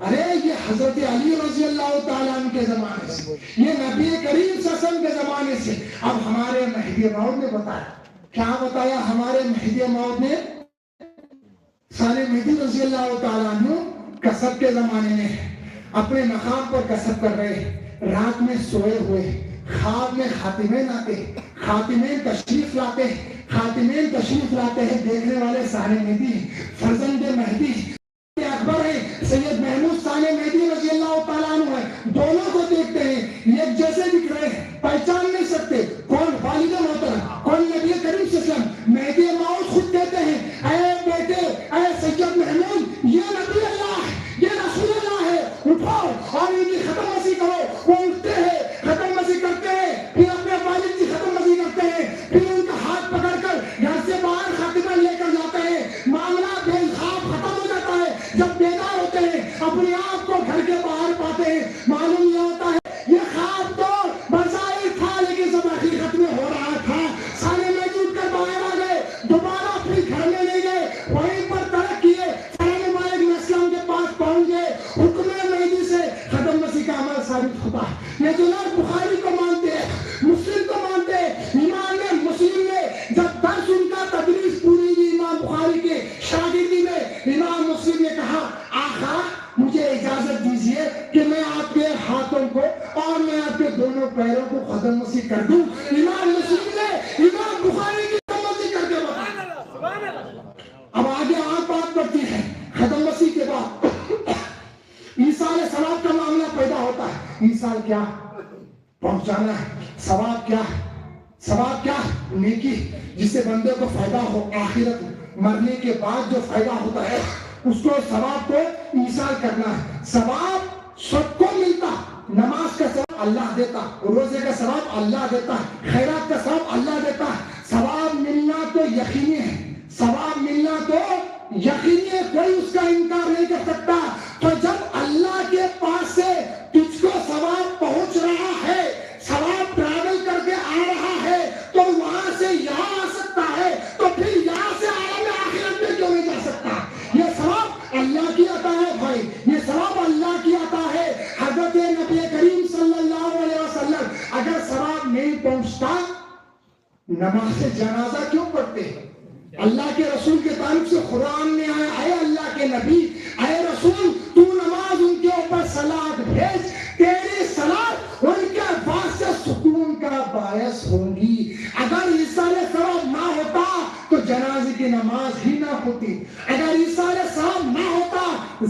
ارے یہ حضرت علی رضی اللہ تعالیٰ عنہ کے زمانے سے، یہ نبی کریم صلی اللہ علیہ وسلم کے زمانے سے۔ اب ہمارے مہدی موعود نے بتایا، کیا بتایا ہمارے مہدی موعود نے؟ سارے مہدی رضی اللہ تعالیٰ عنہ کسب کے زمانے میں اپنے مقام پر کسب کر رہے، رات میں سوئے ہوئے، خواب میں خاتمین آتے، خاتمین تشریف لاتے ہیں، دیکھنے والے سارے مہدی، فرزند مہدی اکبر ہے، سید محمود ثانی مہدی رضی اللہ تعالیٰ عنہ ہے، دونوں کو دیکھتے ہیں، ایک جیسے دکھ رہے ہیں، پہچان نہیں سکتے کون والد محترم، کون نبی کریم صلی اللہ علیہ وسلم۔ مہدی موعود خود کہتے ہیں، اے بیٹے، اے سید محمود، یہ نبی اللہ ہے، یہ رسول اللہ ہے، اٹھو اور ان کی ختم مسیح کرو۔ وہ اٹھتے ہیں، ختم مسیح کرتے ہیں، پھر اپنے والد کی ختم مسیح کرتے ہیں، پھر ان کا ہاتھ پکڑ کر گھر سے باہر خاتمہ لے کر جاتے ہیں، معاملہ بے خواب ختم ہو جاتا ہے۔ جب بیدار ہوتے ہیں اپنے آپ کو گھر کے باہر پاتے ہیں، معلوم یہ ہوتا ہے یہ خواب تو بظاہر تھا لیکن سب حقیقت میں ہو رہا تھا۔ سارے میں اٹھ کر باہر آ گئے، دوبارہ پھر گھر میں نہیں گئے، وہیں پر ترک کیے، سارے مالک اسلام کے پاس پہنچ گئے۔ حکم مہدی سے ختم مسیح کا عمل ثابت ہوتا ہے۔ یہ جو لوگ بخاری کو مانتے ہیں، مسلم کو مانتے ہیں، امام مسلم نے جب درس ان کا تدریس پوری کی امام بخاری کے شاگردی میں، امام مسلم نے کہا، آقا مجھے اجازت دیجئے کہ میں آپ کے ہاتھوں کو اور میں آپ کے دونوں پیروں کو ختم مسیح کر دوں۔ امام مسلم نے امام بخاری کی ختم مسیح کر کے بتایا۔ اب آگے آپ بات کرتی ہے، ختم مسیح کے بعد عیسیٰ علیہ السلام کا معاملہ پیدا ہوتا ہے۔ عیسیٰ کیا پہنچانا ہے، ثواب کیا ہے؟ ثواب کیا ہے؟ نیکی، جس سے بندے کو فائدہ ہو، آخرت مرنے کے بعد جو فائدہ ہوتا ہے اس کو ثواب کو ایصال کرنا ہے۔ ثواب سب کو ملتا، نماز کا ثواب اللہ دیتا، روزے کا ثواب اللہ دیتا، خیرات کا ثواب اللہ دیتا۔ ثواب ملنا تو یقینی ہے، ثواب ملنا تو یقینی ہے، کوئی اس کا انکار نہیں کر سکتا۔ تو جب اللہ کے پاس سے تجھ کو ثواب پہنچ رہا ہے، ثواب ٹریول کر کے آ رہا ہے، تو وہاں سے یہاں آ سکتا ہے، تو پھر یہاں سے عالم آخرت میں کیوں نہیں جا سکتا؟ یہ ثواب اللہ کی عطا ہے بھائی، یہ ثواب اللہ کی عطا ہے۔ حضرت نبی کریم صلی اللہ علیہ وسلم اگر ثواب نہیں پہنچتا، نماز جنازہ کیوں پڑھتے ہیں؟ اللہ کے رسول کے تعلق سے قرآن میں آیا، اے اللہ کے نبی، اے رسول، تو نماز ان کے اوپر صلات بھیج، تیری صلات ان کے واسطے سکون کا باعث ہوگی۔ اگر ایصال ثواب نہ ہوتا تو جنازے کی نماز ہی نہ ہوتی، اگر ایصال ثواب نہ ہوتا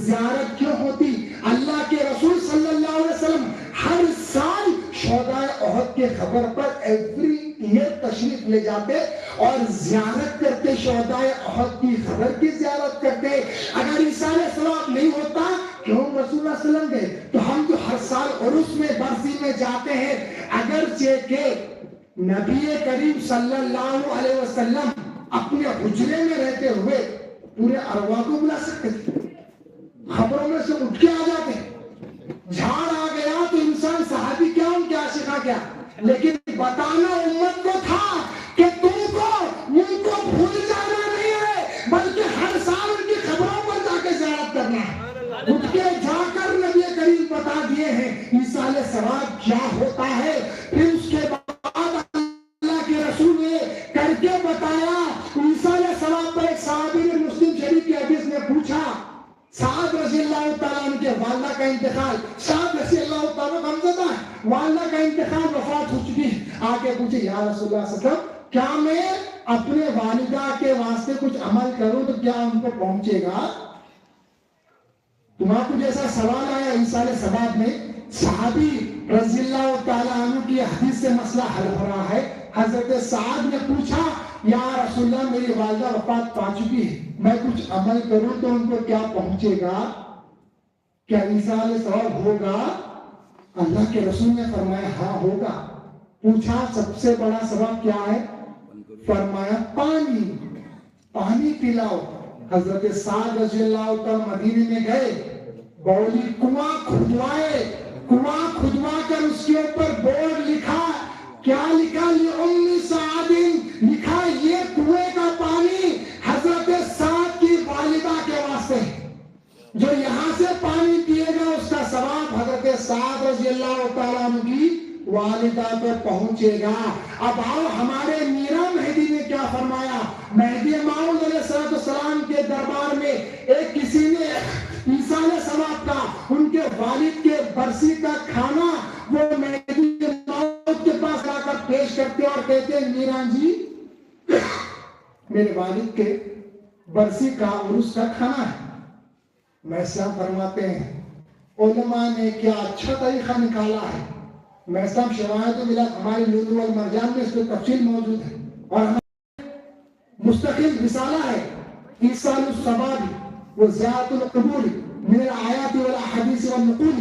زیارت کیوں ہوتی؟ اللہ کے رسول صلی اللہ علیہ وسلم ہر سال شہدائے احد کے خبر پر ایوری ایئر تشریف لے جاتے اور زیارت کرتے، شہدائے احد کی خبر کی زیارت کرتے۔ اگر ایصال ثواب نہیں ہوتا کیوں رسول اللہ صلی اللہ علیہ وسلم گئے؟ تو ہم جو ہر سال عرس میں برسی میں جاتے ہیں، اگرچہ کہ نبی کریم صلی اللہ علیہ وسلم اپنے حجرے میں رہتے ہوئے پورے ارواح کو بلا سکتے تھے، خبروں میں سے اٹھ کے آ جاتے ہیں. جھاڑ آ گیا تو انسان صحابی کیا ان کے عاشقہ کیا, لیکن بتانا امت کو تھا کہ تم کو ان کو بھول جانا نہیں ہے, بلکہ ہر سال ان کی خبروں پر جا کے زیارت کرنا ہے. اٹھ کے جا کر نبی کریم بتا دیے ہیں ایصال ثواب کیا ہوتا ہے. پھر اس کے بعد اللہ کے رسول نے کر کے بتایا. ایصال ثواب پر ایک صحابی نے مسلم شریف کی حدیث میں پوچھا, سعد رضی اللہ تعالیٰ عنہ کے والدہ کا انتقال, سعد رضی اللہ تعالیٰ غمزدہ ہے, والدہ کا انتقال, وفات ہو چکی ہے. آگے پوچھے یا رسول اللہ صلی اللہ علیہ وسلم کیا میں اپنے والدہ کے واسطے کچھ عمل کروں تو کیا ان کو پہنچے گا؟ تمہارا کچھ ایسا سوال آیا ایصال ثواب میں. صحابی رضی اللہ تعالیٰ عنہ کی حدیث سے مسئلہ حل ہو رہا ہے. حضرت سعد نے پوچھا یا رسول اللہ میری والدہ وفات پا چکی ہے, میں کچھ عمل کروں تو ان کو کیا پہنچے گا؟ کیا ایصال ثواب ہوگا؟ اللہ کے رسول نے فرمایا ہاں ہوگا. پوچھا سب سے بڑا ثواب کیا ہے؟ فرمایا پانی پلاؤ. حضرت سعد رضی اللہ تعالیٰ مدینے میں گئے, بولی کنواں کھدوا کر اس کے اوپر بورڈ لکھا. کیا لکھا؟ لِأُمِّ سعد, لکھا یہ کنویں کا پانی حضرت سعد کی والدہ کے واسطے, جو یہاں سے پانی پیے گا اس کا ثواب حضرت سعد رضی اللہ تعالیٰ عنہ کی والدہ پہ پہنچے گا. اب آؤ ہمارے میرا مہدی نے کیا فرمایا. مہدی موعود علیہ السلام کے دربار میں ایک کسی نے ایصال ثواب کا, ان کے والد کے برسی کا کھانا وہ مہدی موعود کے پاس لا کر پیش کرتے اور کہتے ہیں میران جی میرے والد کے برسی کا عرس کا کھانا ہے. میں اسلام فرماتے ہیں علماء نے کیا اچھا طریقہ نکالا ہے. میں اسلام شواہد ملت ہماری لؤلؤ والمرجان میں اس پہ تفصیل موجود ہے, اور ہمارے مستقل رسالہ ہے ایصال الثواب و زیارت القبور من الآیات والاحادیث والنقول.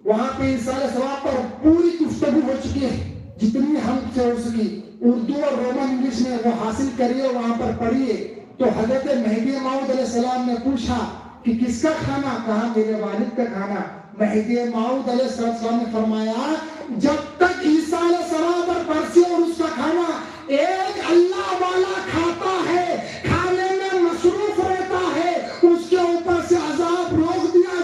وہاں پہ ایصال ثواب پر پوری گفتگو ہو چکی ہے, جتنی ہم سے ہو سکی. اردو اور رومن انگلش میں وہ حاصل کریے, وہاں پر پڑھیے. تو حضرت مہدی موعود علیہ السلام نے پوچھا کہ کس کا کھانا؟ کہا میرے والد کا کھانا. مہدی موعود علیہ السلام نے فرمایا جب تک ایصال ثواب اور برسی اور اس کا کھانا ایک اللہ والا کھاتا ہے, کھانے میں مصروف رہتا ہے, اس کے اوپر سے عذاب روک دیا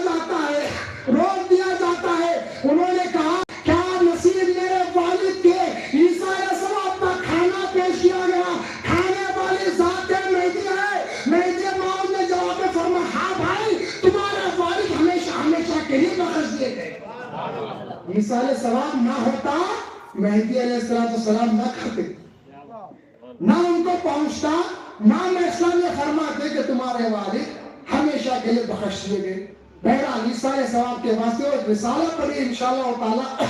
جاتا ہے. انہوں نے کہا کیا نصیب میرے والد کے ایصال ثواب کا کھانا پیش کیا گیا, کھانے والی ذات مہدی ہے. مہدی موعود نے جواب میں فرمایا ہاں بھائی تمہارا والد ہمیشہ کے لیے بخش دیے گئے. ایصال ثواب نہ ہوتا مہدی علیہ السلام نہ کھاتے, نہ ان کو پہنچتا, نہ میں اسلام یہ فرماتے کہ تمہارے والد ہمیشہ کے لیے بخش دیے گئے. بہرحال ایصال ثواب کے واسطے اور رسالہ پڑھی انشاءاللہ تعالی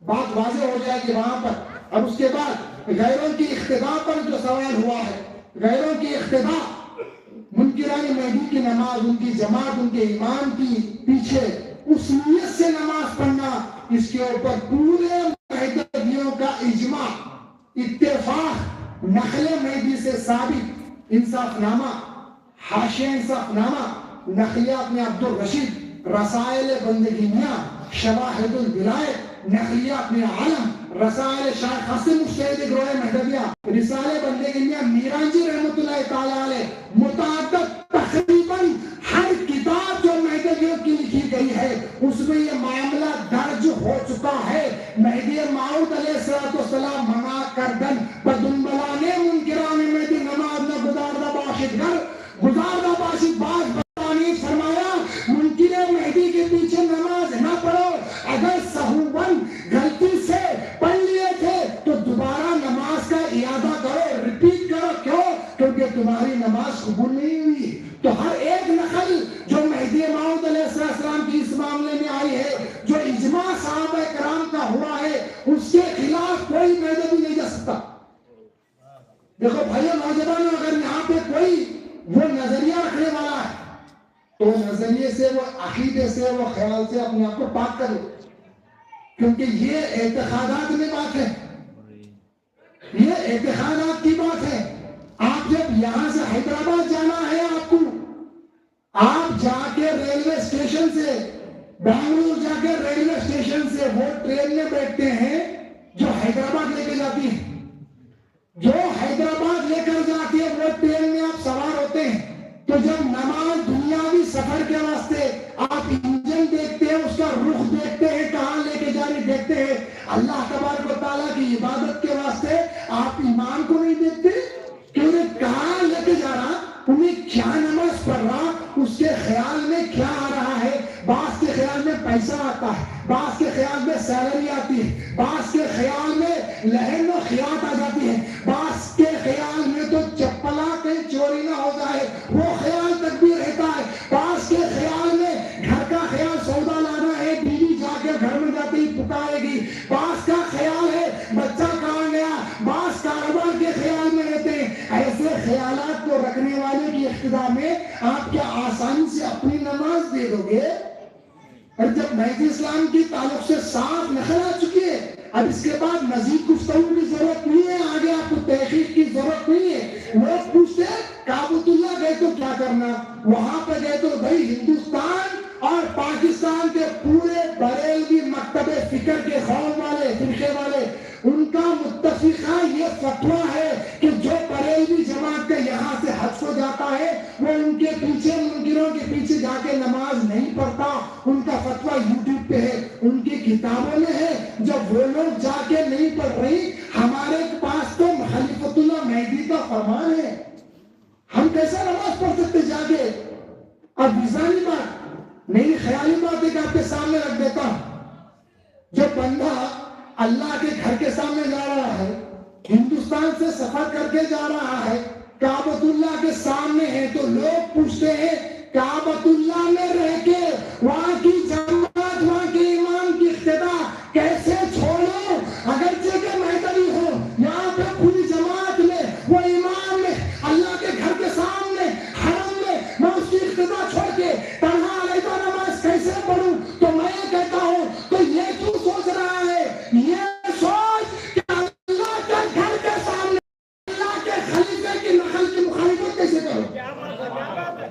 بات واضح ہو جائے گی وہاں پر. اور اس کے بعد غیروں کی اقتداء پر جو سوال ہوا ہے, غیروں کی اقتداء, منکران مہدی کی نماز, ان کی جماعت, ان کے امام کی پیچھے اس نیت سے نماز پڑھنا, اس کے اوپر پورے مہدیوں کا اجماع اتفاق نقل مہدی سے ثابت. انصاف نامہ, حاشیہ انصاف نامہ, نقلیات میں عبد الرشید, رسائل بندگی میاں, شواہد الولایت, نقلیات میں عالم, رسائل شاہ قاسم مجتہد گروہ مہدویہ, رسالے بندگی میاں میران جی رحمۃ اللہ تعالی علیہ, متعدد تقریباً ہر کتاب جو مہدویوں کی لکھی گئی ہے اس میں یہ معاملہ درج ہو چکا ہے. مہدی موعود علیہ السلام منا کردن بدنبلانے منکران مہدی نماز نہ گزاردہ باشد گھر گزاردہ باشد باز بانی فرمایا منکر مہدی کے پیچھے نماز نہ پڑھو. اگر سہون غلطی سے پڑھ لیے تھے تو دوبارہ نماز کا اعادہ کرو, ریپیٹ کرو. کیوں؟ کیونکہ تمہاری نماز قبول نہیں ہوئی. تو ہر ایک نقل جو مہدی موعود علیہ السلام کی اس معاملے میں آئی ہے, جو اجماع صحابہ کرام کا ہوا ہے, اس کے خلاف کوئی مہدوی نہیں جا سکتا. دیکھو بھائیو نوجوانوں, اگر یہاں پہ کوئی وہ نظریہ رکھنے والا ہے تو نظریے سے, وہ عقیدے سے, وہ خیال سے اپنے آپ کو پاک کر لو, کیونکہ یہ اعتقادات میں بات ہے, یہ اعتقادات کی بات ہے. آپ جب یہاں سے حیدرآباد جانا ہے, آپ کو آپ جا کے ریلوے اسٹیشن سے بنگلور جا کے ریلوے اسٹیشن سے وہ ٹرین میں بیٹھتے ہیں جو حیدرآباد لے کے جاتی ہے، جو حیدرآباد لے کر جاتی ہے وہ ٹرین میں آپ سوار ہوتے ہیں. تو جب نماز دنیاوی سفر کے واسطے آپ انجن دیکھتے ہیں، اس کا رخ دیکھتے ہیں، کہاں لے کے جا رہی دیکھتے ہیں. اللہ تبارک و تعالیٰ کی عبادت کے واسطے آپ ایمان کو نہیں دیکھتے کہ انہیں کہاں لے کے جا رہا، انہیں کیا نماز پڑھ رہا، اس کے خیال میں کیا آ رہا ہے. بعض کے خیال میں پیسہ آتا ہے، بعض کے خیال میں سیلری آتی ہے، بعض کے خیال میں لہن و خیات آ جاتی ہے، بعض کے خیال میں تو چپلا کہیں چوری نہ ہو جائے وہ خیال تک بھی رہتا ہے. بعض کے خیال میں گھر کا خیال سودا لانا ہے، بیوی جا کے گھر میں جاتی ہی پکارے گی. بعض کا خیال ہے بچہ کہاں گیا، بعض کاروبار کے خیال میں رہتے ہیں. ایسے خیالات کو رکھنے والے کی اقتدا میں آپ کیا آسانی سے اپنی نماز دے دو گے؟ اور جب مہدی اسلام کی تعلق سے صاف نقل آ چکی ہے، اب اس کے بعد مزید گفتگو کی ضرورت نہیں ہے، آگے آپ کو تحقیق کی ضرورت نہیں ہے. لوگ پوچھتے ہیں کعبۃ اللہ گئے تو کیا کرنا، وہاں پہ گئے تو بھائی ہندوستان اور پاکستان کے پورے بریلوی مکتب فکر کے قوم والے فرقے والے ان کا متفقہ یہ فتویٰ ہے کہ جو بریلوی جماعت کا یہاں سے حج کو جاتا ہے وہ ان کے پیچھے منکروں کے پیچھے جا کے نماز نہیں پڑھتا. ان کا فتویٰ یوٹیوب پہ ہے، ان کی کتابوں میں ہے. جب وہ لوگ جا کے نہیں پڑھ رہی، ہمارے پاس تو خلیفۃ اللہ مہدی کا فرمان ہے، ہم کیسا نماز پڑھ سکتے جا کے؟ اب ویزانی بات میری خیالی بات ہے کہ آپ کے سامنے رکھ دیتا ہوں. جب بندہ اللہ کے گھر کے سامنے جا رہا ہے، ہندوستان سے سفر کر کے جا رہا ہے، کعبۃ اللہ کے سامنے ہے، تو لوگ پوچھتے ہیں کعبۃ اللہ میں رہ کے وہاں کی جماعت، وہاں کے امام کی اقتدا کیسے چھوڑو؟ اگرچہ کہ مہدوی ہو، یہاں پہ پوری جماعت میں وہ امام میں اللہ کے گھر کے سامنے حرم میں میں اس کی اقتدا چھوڑ کے تنہا علیحدہ نماز کیسے پڑھوں؟ تو میں یہ کہتا ہوں تو یہ کیوں سوچ رہا ہے؟ یہ سوچ کہ اللہ کے گھر کے سامنے اللہ کے خلیفے کی نقل کی مخالفت کیسے کروں،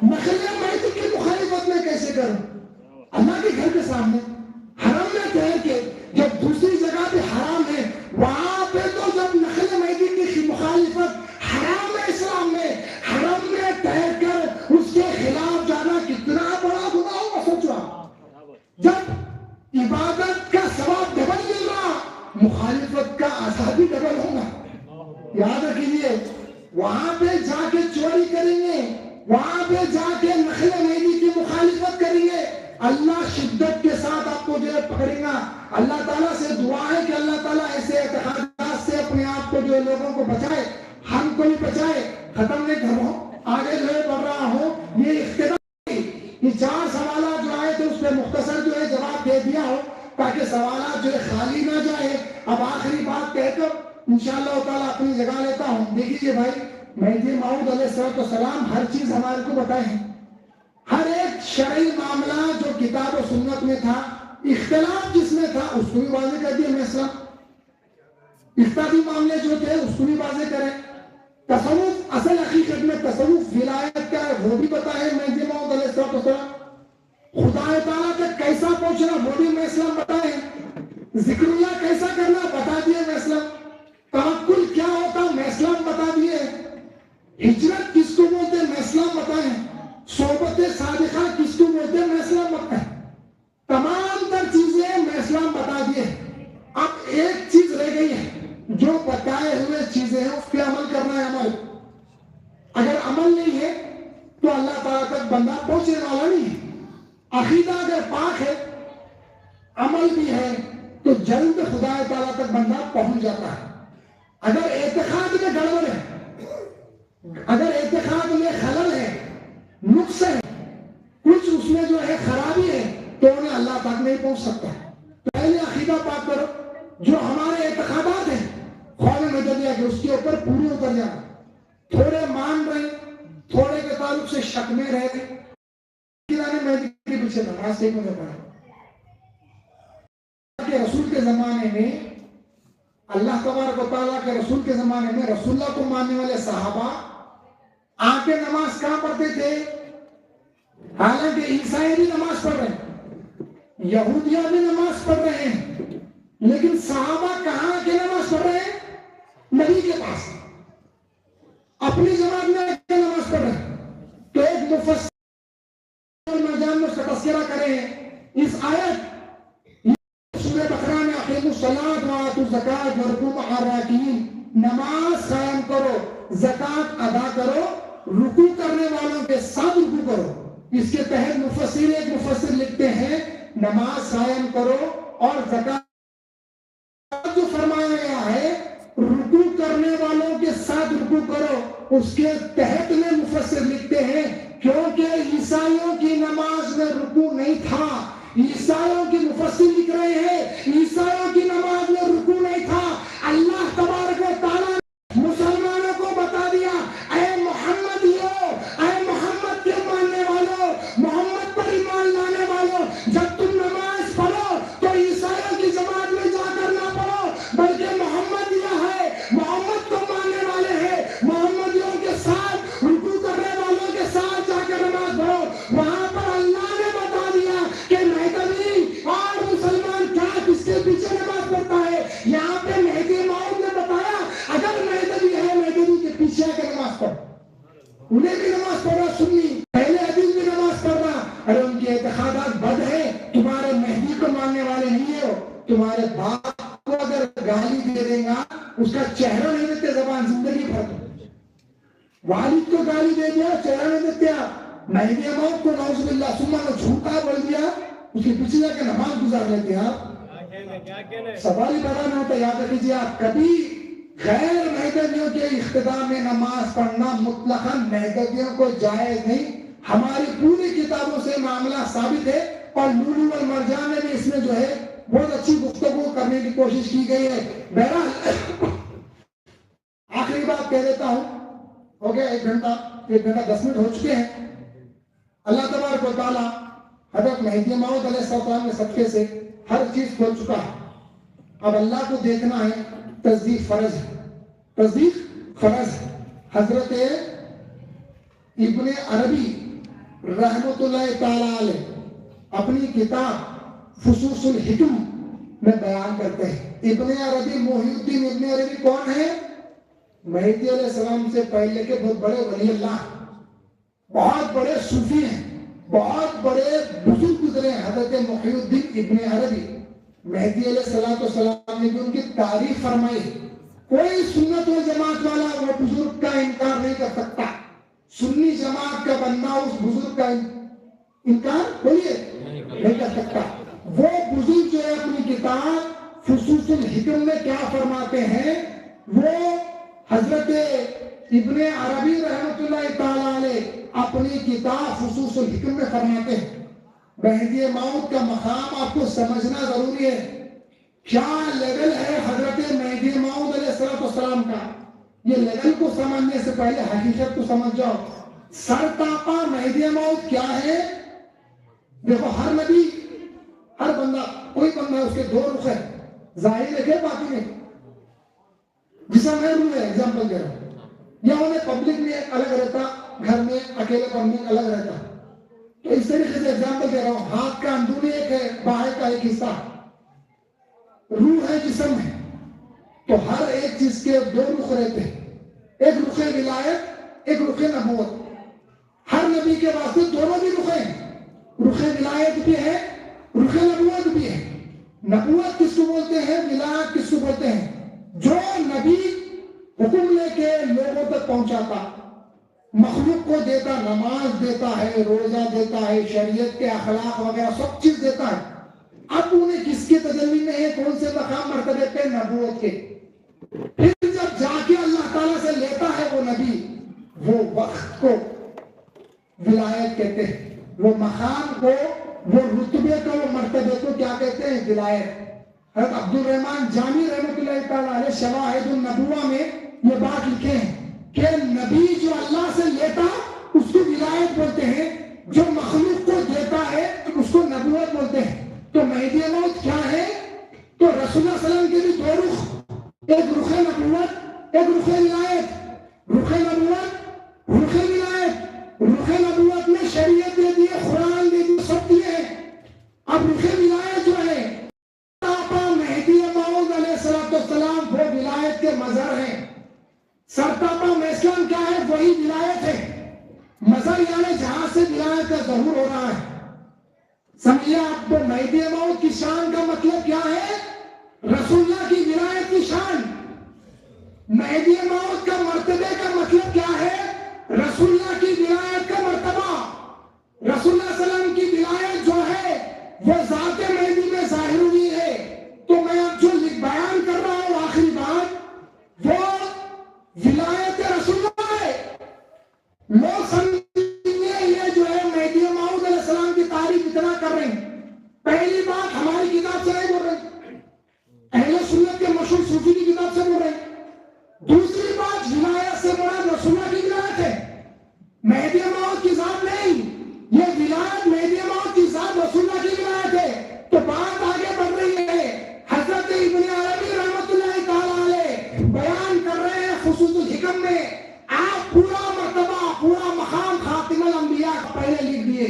نقل مہدی کی مخالفت میں کیسے کروں؟ اللہ کے گھر کے سامنے حرم میں ٹھہر کے، جب دوسری جگہ پہ حرام ہے وہاں پہ تو جب نقل مہدی کی مخالفت حرام ہے، اسلام میں حرم میں ٹھہر کر اس کے خلاف جانا کتنا بڑا گناہ ہوگا. سوچو جب عبادت کا ثواب ڈبل مل رہا، مخالفت کا عذاب بھی ڈبل ہوگا. یاد رکھیے، وہاں پہ جا کے چوری کریں گے، وہاں پہ جا کے نقل مہدی کی مخالفت کریں گے، اللہ شدت کے ساتھ آپ کو جو ہے پکڑے گا. اللہ تعالیٰ سے دعا ہے کہ اللہ تعالیٰ ایسے اعتقادات سے اپنے آپ کو جو ہے لوگوں کو بچائے، ہم کو بھی بچائے. ختم نہیں کروں، آگے جو ہے پڑھ رہا ہوں. یہ اقتدار، یہ 4 سوالات جو آئے تھے اس پہ مختصر جو ہے جواب دے دیا ہو تاکہ سوالات جو ہے خالی نہ جائے. اب آخری بات کہہ کر انشاءاللہ تعالیٰ اپنی جگہ لیتا ہوں. دیکھیے بھائی، مہدی موعود علیہ السلام ہر چیز ہمارے کو بتائے ہیں. ہر ایک شرعی معاملہ جو کتاب و سنت میں تھا، اختلاف جس میں تھا اس کو بھی واضح کر دیا مثلا. اختلافی معاملے جو تھے اس کو بھی واضح کریں. تصوف اصل حقیقت میں تصوف ولایت کا ہے وہ بھی بتائے مہدی موعود علیہ السلام. خدا تعالیٰ تک کیسا پہنچنا وہ بھی میں اسلام بتائے. ذکر اللہ کیسا کرنا بتا دیے میں اسلام. توکل کیا ہوتا میں اسلام بتا دیے. ہجرت کس کو بولتے میں اسلام بتائے. صحبت صادقہ کس کو بولتے ہیں میں اسلام بتائے. تمام تر چیزیں میں اسلام بتا دیے. اب ایک چیز رہ گئی ہے، جو بتائے ہوئے چیزیں ہیں اس پہ عمل کرنا ہے. عمل اگر عمل نہیں ہے تو اللہ تعالیٰ تک بندہ پہنچنے والا نہیں ہے. عقیدہ اگر پاک ہے، عمل بھی ہے، تو جلد خدا تعالیٰ تک بندہ پہنچ جاتا ہے. اگر اعتقاد میں گڑبڑ ہے، اگر اعتقاد میں خلل ہے، نقص ہے، کچھ اس میں جو ہے خرابی ہے، تو انہیں اللہ تک نہیں پہنچ سکتا. پہلے عقیدہ پاک کرو. جو ہمارے اعتقادات ہیں قول مجدیہ کے اس کے اوپر پوری اتر جانا. تھوڑے مان رہے، تھوڑے کے تعلق سے شک میں رہ گئے. مہدی کے پیچھے نماز ایک مجھے پڑھا کہ رسول کے زمانے میں اللہ تبارک و تعالیٰ کے رسول کے زمانے میں رسول اللہ کو ماننے والے صحابہ آ کے نماز کہاں پڑھتے تھے؟ حالانکہ عیسائی بھی نماز پڑھ رہے ہیں، یہودیاں بھی نماز پڑھ رہے ہیں، لیکن صحابہ کہاں کے نماز پڑھ رہے ہیں؟ نبی کے پاس، اپنی جماعت میں کے نماز پڑھ رہے ہیں۔ تو ایک مفسر مرجان میں اس کا تذکرہ کرے ہیں اس آیت سورہ بقرہ میں اقیموا الصلاۃ وآتوا الزکاۃ وارکعوا مع الراکعین، نماز قائم کرو، زکوٰۃ ادا کرو، رکوع کرنے والوں کے ساتھ رکوع کرو۔ اس کے تحت ایک مفسر لکھتے ہیں نماز قائم کرو اور زکوٰۃ جو فرمایا گیا ہے رکوع کرنے والوں کے ساتھ رکوع کرو، اس کے تحت میں مفسر لکھتے ہیں کیونکہ عیسائیوں کی نماز میں رکوع نہیں تھا۔ عیسائیوں کی مفسر لکھ رہے ہیں عیسائیوں کی نماز میں رکوع نہیں تھا۔ اللہ تبارک و تعالیٰ نے مسلمانوں کو بتا دیا، اے محمدیوں، اے محمد کے ماننے والوں، محمد پر ایمان لانے والوں، جب تم نماز پڑھو تو عیسائیوں کی جماعت میں جا کر نہ پڑھو، بلکہ محمدیہ ہے، محمد کو ماننے والے ہیں، محمدیوں کے ساتھ رکوع کرنے والوں کے ساتھ جا کر نماز پڑھو۔ وہاں پر اللہ نے بتا دیا کہ مہدوی اور مسلمان کیا کس کے پیچھے نماز پڑھتا ہے۔ یہاں پہ مہدی موعود نے بتایا اگر مہدوی ہے مہدوی کے پیچھے آ کے نماز پڑھ، انہیں بھی نماز پڑھنا سنی، پہلے حدیث بھی نماز پڑھنا۔ ارے ان کے اعتقادات بد ہیں، تمہارے مہدی کو ماننے والے نہیں ہو، تمہارے باپ کو اگر گالی دے دے گا اس کا چہرہ نہیں دیتے زبان زندگی بھر، والد کو گالی دے دیا چہرہ نہیں دیتے آپ، مہدی موت کو نعوذ باللہ ثم نے جھوٹا بول دیا اس کے پیچھے جا کے نماز گزار لیتے ہیں آپ۔ سوال ہی پیدا نہیں ہوتا، یاد رکھیے آپ کبھی غیر مہدویوں کے اقتداء میں نماز پڑھنا مطلقاً مہدویوں کو جائز نہیں۔ ہماری پوری کتابوں سے معاملہ ثابت ہے اور لولو والمرجان میں بھی اس میں جو ہے بہت اچھی گفتگو کرنے کی کوشش کی گئی ہے۔ بہرحال آخری بات کہہ دیتا ہوں، ہو گیا 1 گھنٹہ 10 منٹ ہو چکے ہیں۔ اللہ تبارک و تعالیٰ حضرت مہدی موعود علیہ السلام کے صدقے سے ہر چیز کھول چکا ہے، اب اللہ کو دیکھنا ہے، تصدیق فرض ہے، تصدیق فرض ہے۔ حضرت ابن عربی رحمۃ اللہ تعالی علیہ اپنی کتاب فصوص الحکم میں بیان کرتے ہیں۔ ابن عربی محی الدین ابن عربی کون ہے؟ مہدی علیہ السلام سے پہلے کے بہت بڑے ولی اللہ، بہت بڑے صوفی ہیں، بہت بڑے بزرگ گزرے ہیں۔ حضرت محی الدین ابن عربی مہدی علیہ السلام نے بھی ان کی تعریف فرمائی۔ کوئی سنت و جماعت والا وہ بزرگ کا انکار نہیں کر سکتا، سنی جماعت کا بننا اس بزرگ کا انکار کوئی نہیں کر سکتا۔ وہ بزرگ جو ہے اپنی کتاب فصوص الحکم میں کیا فرماتے ہیں، وہ حضرت ابن عربی رحمۃ اللہ تعالی علیہ اپنی کتاب فصوص الحکم میں فرماتے ہیں مہدی موعود کا مقام آپ کو سمجھنا ضروری ہے۔ کیا لیول ہے حضرت مہدی موعود علیہ السلام کا، یہ لیول کو سمجھنے سے پہلے حقیقت کو سمجھ جاؤ۔ سرتاپا مہدی موعود کیا ہے؟ دیکھو ہر نبی، ہر بندہ، کوئی بندہ اس کے 2 رخ ہے، ظاہر ہے باطن میں، جسم ہے روح ہے، ایگزامپل دے رہا ہوں، یا انہیں پبلک میں الگ رہتا، گھر میں اکیلے پڑھنے الگ رہتا۔ تو اس طریقے سے ایگزامپل دے رہا ہوں، ہاتھ کا اندرونی ایک ہے، باہر کا ایک حصہ، روح ہے، جسم ہے۔ تو ہر ایک چیز کے 2 رخ رہتے ہیں، ایک رخ ولایت، ایک رخ نبوت۔ ہر نبی کے واسطے دونوں بھی رخ ہیں، رخ ولایت بھی ہے، رخ نبوت بھی ہے۔ نبوت کس کو بولتے ہیں، ولایت کس کو بولتے ہیں؟ جو نبی حکم لے کے لوگوں تک پہنچاتا، مخلوق کو دیتا، نماز دیتا ہے، روزہ دیتا ہے، شریعت کے اخلاق وغیرہ سب چیز دیتا ہے۔ اب انہیں کس کے تجلی میں ہے، کون سے مقام مرتبے پہ؟ نبوت کے۔ پھر جب جا کے اللہ تعالیٰ سے لیتا ہے وہ نبی، وہ وقت کو ولایت کہتے ہیں، وہ مقام کو، وہ رتبے کو، وہ مرتبے کو کیا کہتے ہیں؟ ولایت۔ حضرت عبد الرحمن جامی رحمۃ اللہ تعالیٰ علیہ شواہد النبوہ میں یہ بات لکھے ہیں کہ نبی جو اللہ سے لیتا اس کو ولایت بولتے ہیں، جو مخلوق کو دیتا ہے اس کو نبوت بولتے ہیں۔ تو مہدی موعود کیا ہے؟ تو رسول اللہ صلی اللہ علیہ وسلم کے بھی 2 رخ، ایک رخ نبوت، ایک رخ ولایت۔ رخ نبوت، رخ ولایت، رخ نبوت میں شریعت دے دی کا ظہور ہو رہا ہے. سمجھیے آپ کو مہدی موعود کی شان کا مطلب کیا ہے؟ رسول اللہ کی ولایت کی شان. مہدی موعود کا مرتبے کا مطلب کیا ہے؟ رسول اللہ کی ولایت کا مرتبہ. رسول اللہ صلی اللہ علیہ وسلم کی ولایت جو ہے وہ ذات مہدی میں ظاہر ہوئی ہے. تو میں اب جو بیان کر رہا ہوں آخری بات وہ ولایت رسول اللہ ہے. لوگ سمجھیں یہ جو ہے مہدی موعود علیہ السلام کی تعریف اتنا کر رہے ہیں. پہلی بات ہماری کتاب سے نہیں بول رہے، اہل سنت کے مشہور صوفی کی کتاب سے بول رہے ہیں. دوسری بات ولایت سے مراد رسول اللہ کی ولایت ہے، مہدی موعود کی ذات نہیں. یہ ولایت مہدی موعود کی ذات رسول اللہ کی ولایت ہے. تو بات آگے بڑھ رہی ہے. حضرت ابن عربی رحمۃ اللہ تعالی علیہ بیان کر رہے ہیں خصوص الحکم میں. آپ پورا مرتبہ پورا مقام خاتم الانبیاء کا پہلے لکھ دیے،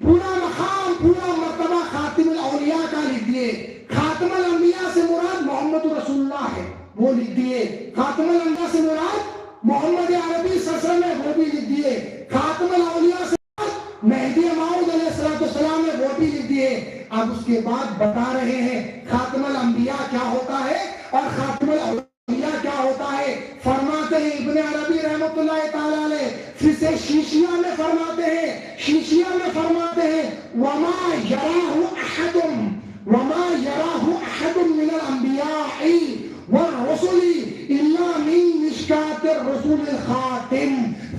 پورا مقام پورا مرتبہ خاتم الاولیاء کا لکھ دیے. خاتم الانبیاء سے مراد محمد رسول اللہ ہے وہ لکھ دیے. خاتم الانبیاء سے مراد محمد عربی صلی اللہ علیہ وسلم ہے وہ بھی لکھ دیے. خاتم الاولیاء سے مراد مہدی موعود علیہ السلام ہے وہ بھی لکھ دیے. اب اس کے بعد بتا رہے ہیں خاتم الانبیاء کیا ہوتا ہے اور خاتم الاولیاء کیا ہوتا ہے. فرماتے ہیں ابن عربی رحمۃ اللہ تعالی علیہ پھر سے شیشیہ میں فرماتے ہیں، شیشیہ میں فرماتے ہیں وما یراہ احد من الانبیاء والرسل الا من مشکات الرسول الخاتم.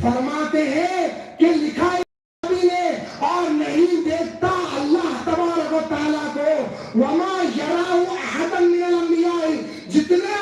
فرماتے ہیں کہ لکھا نبی نے اور نہیں دیکھتا اللہ تبارک و تعالیٰ کو. وما یراہ احد من الانبیاء، جتنے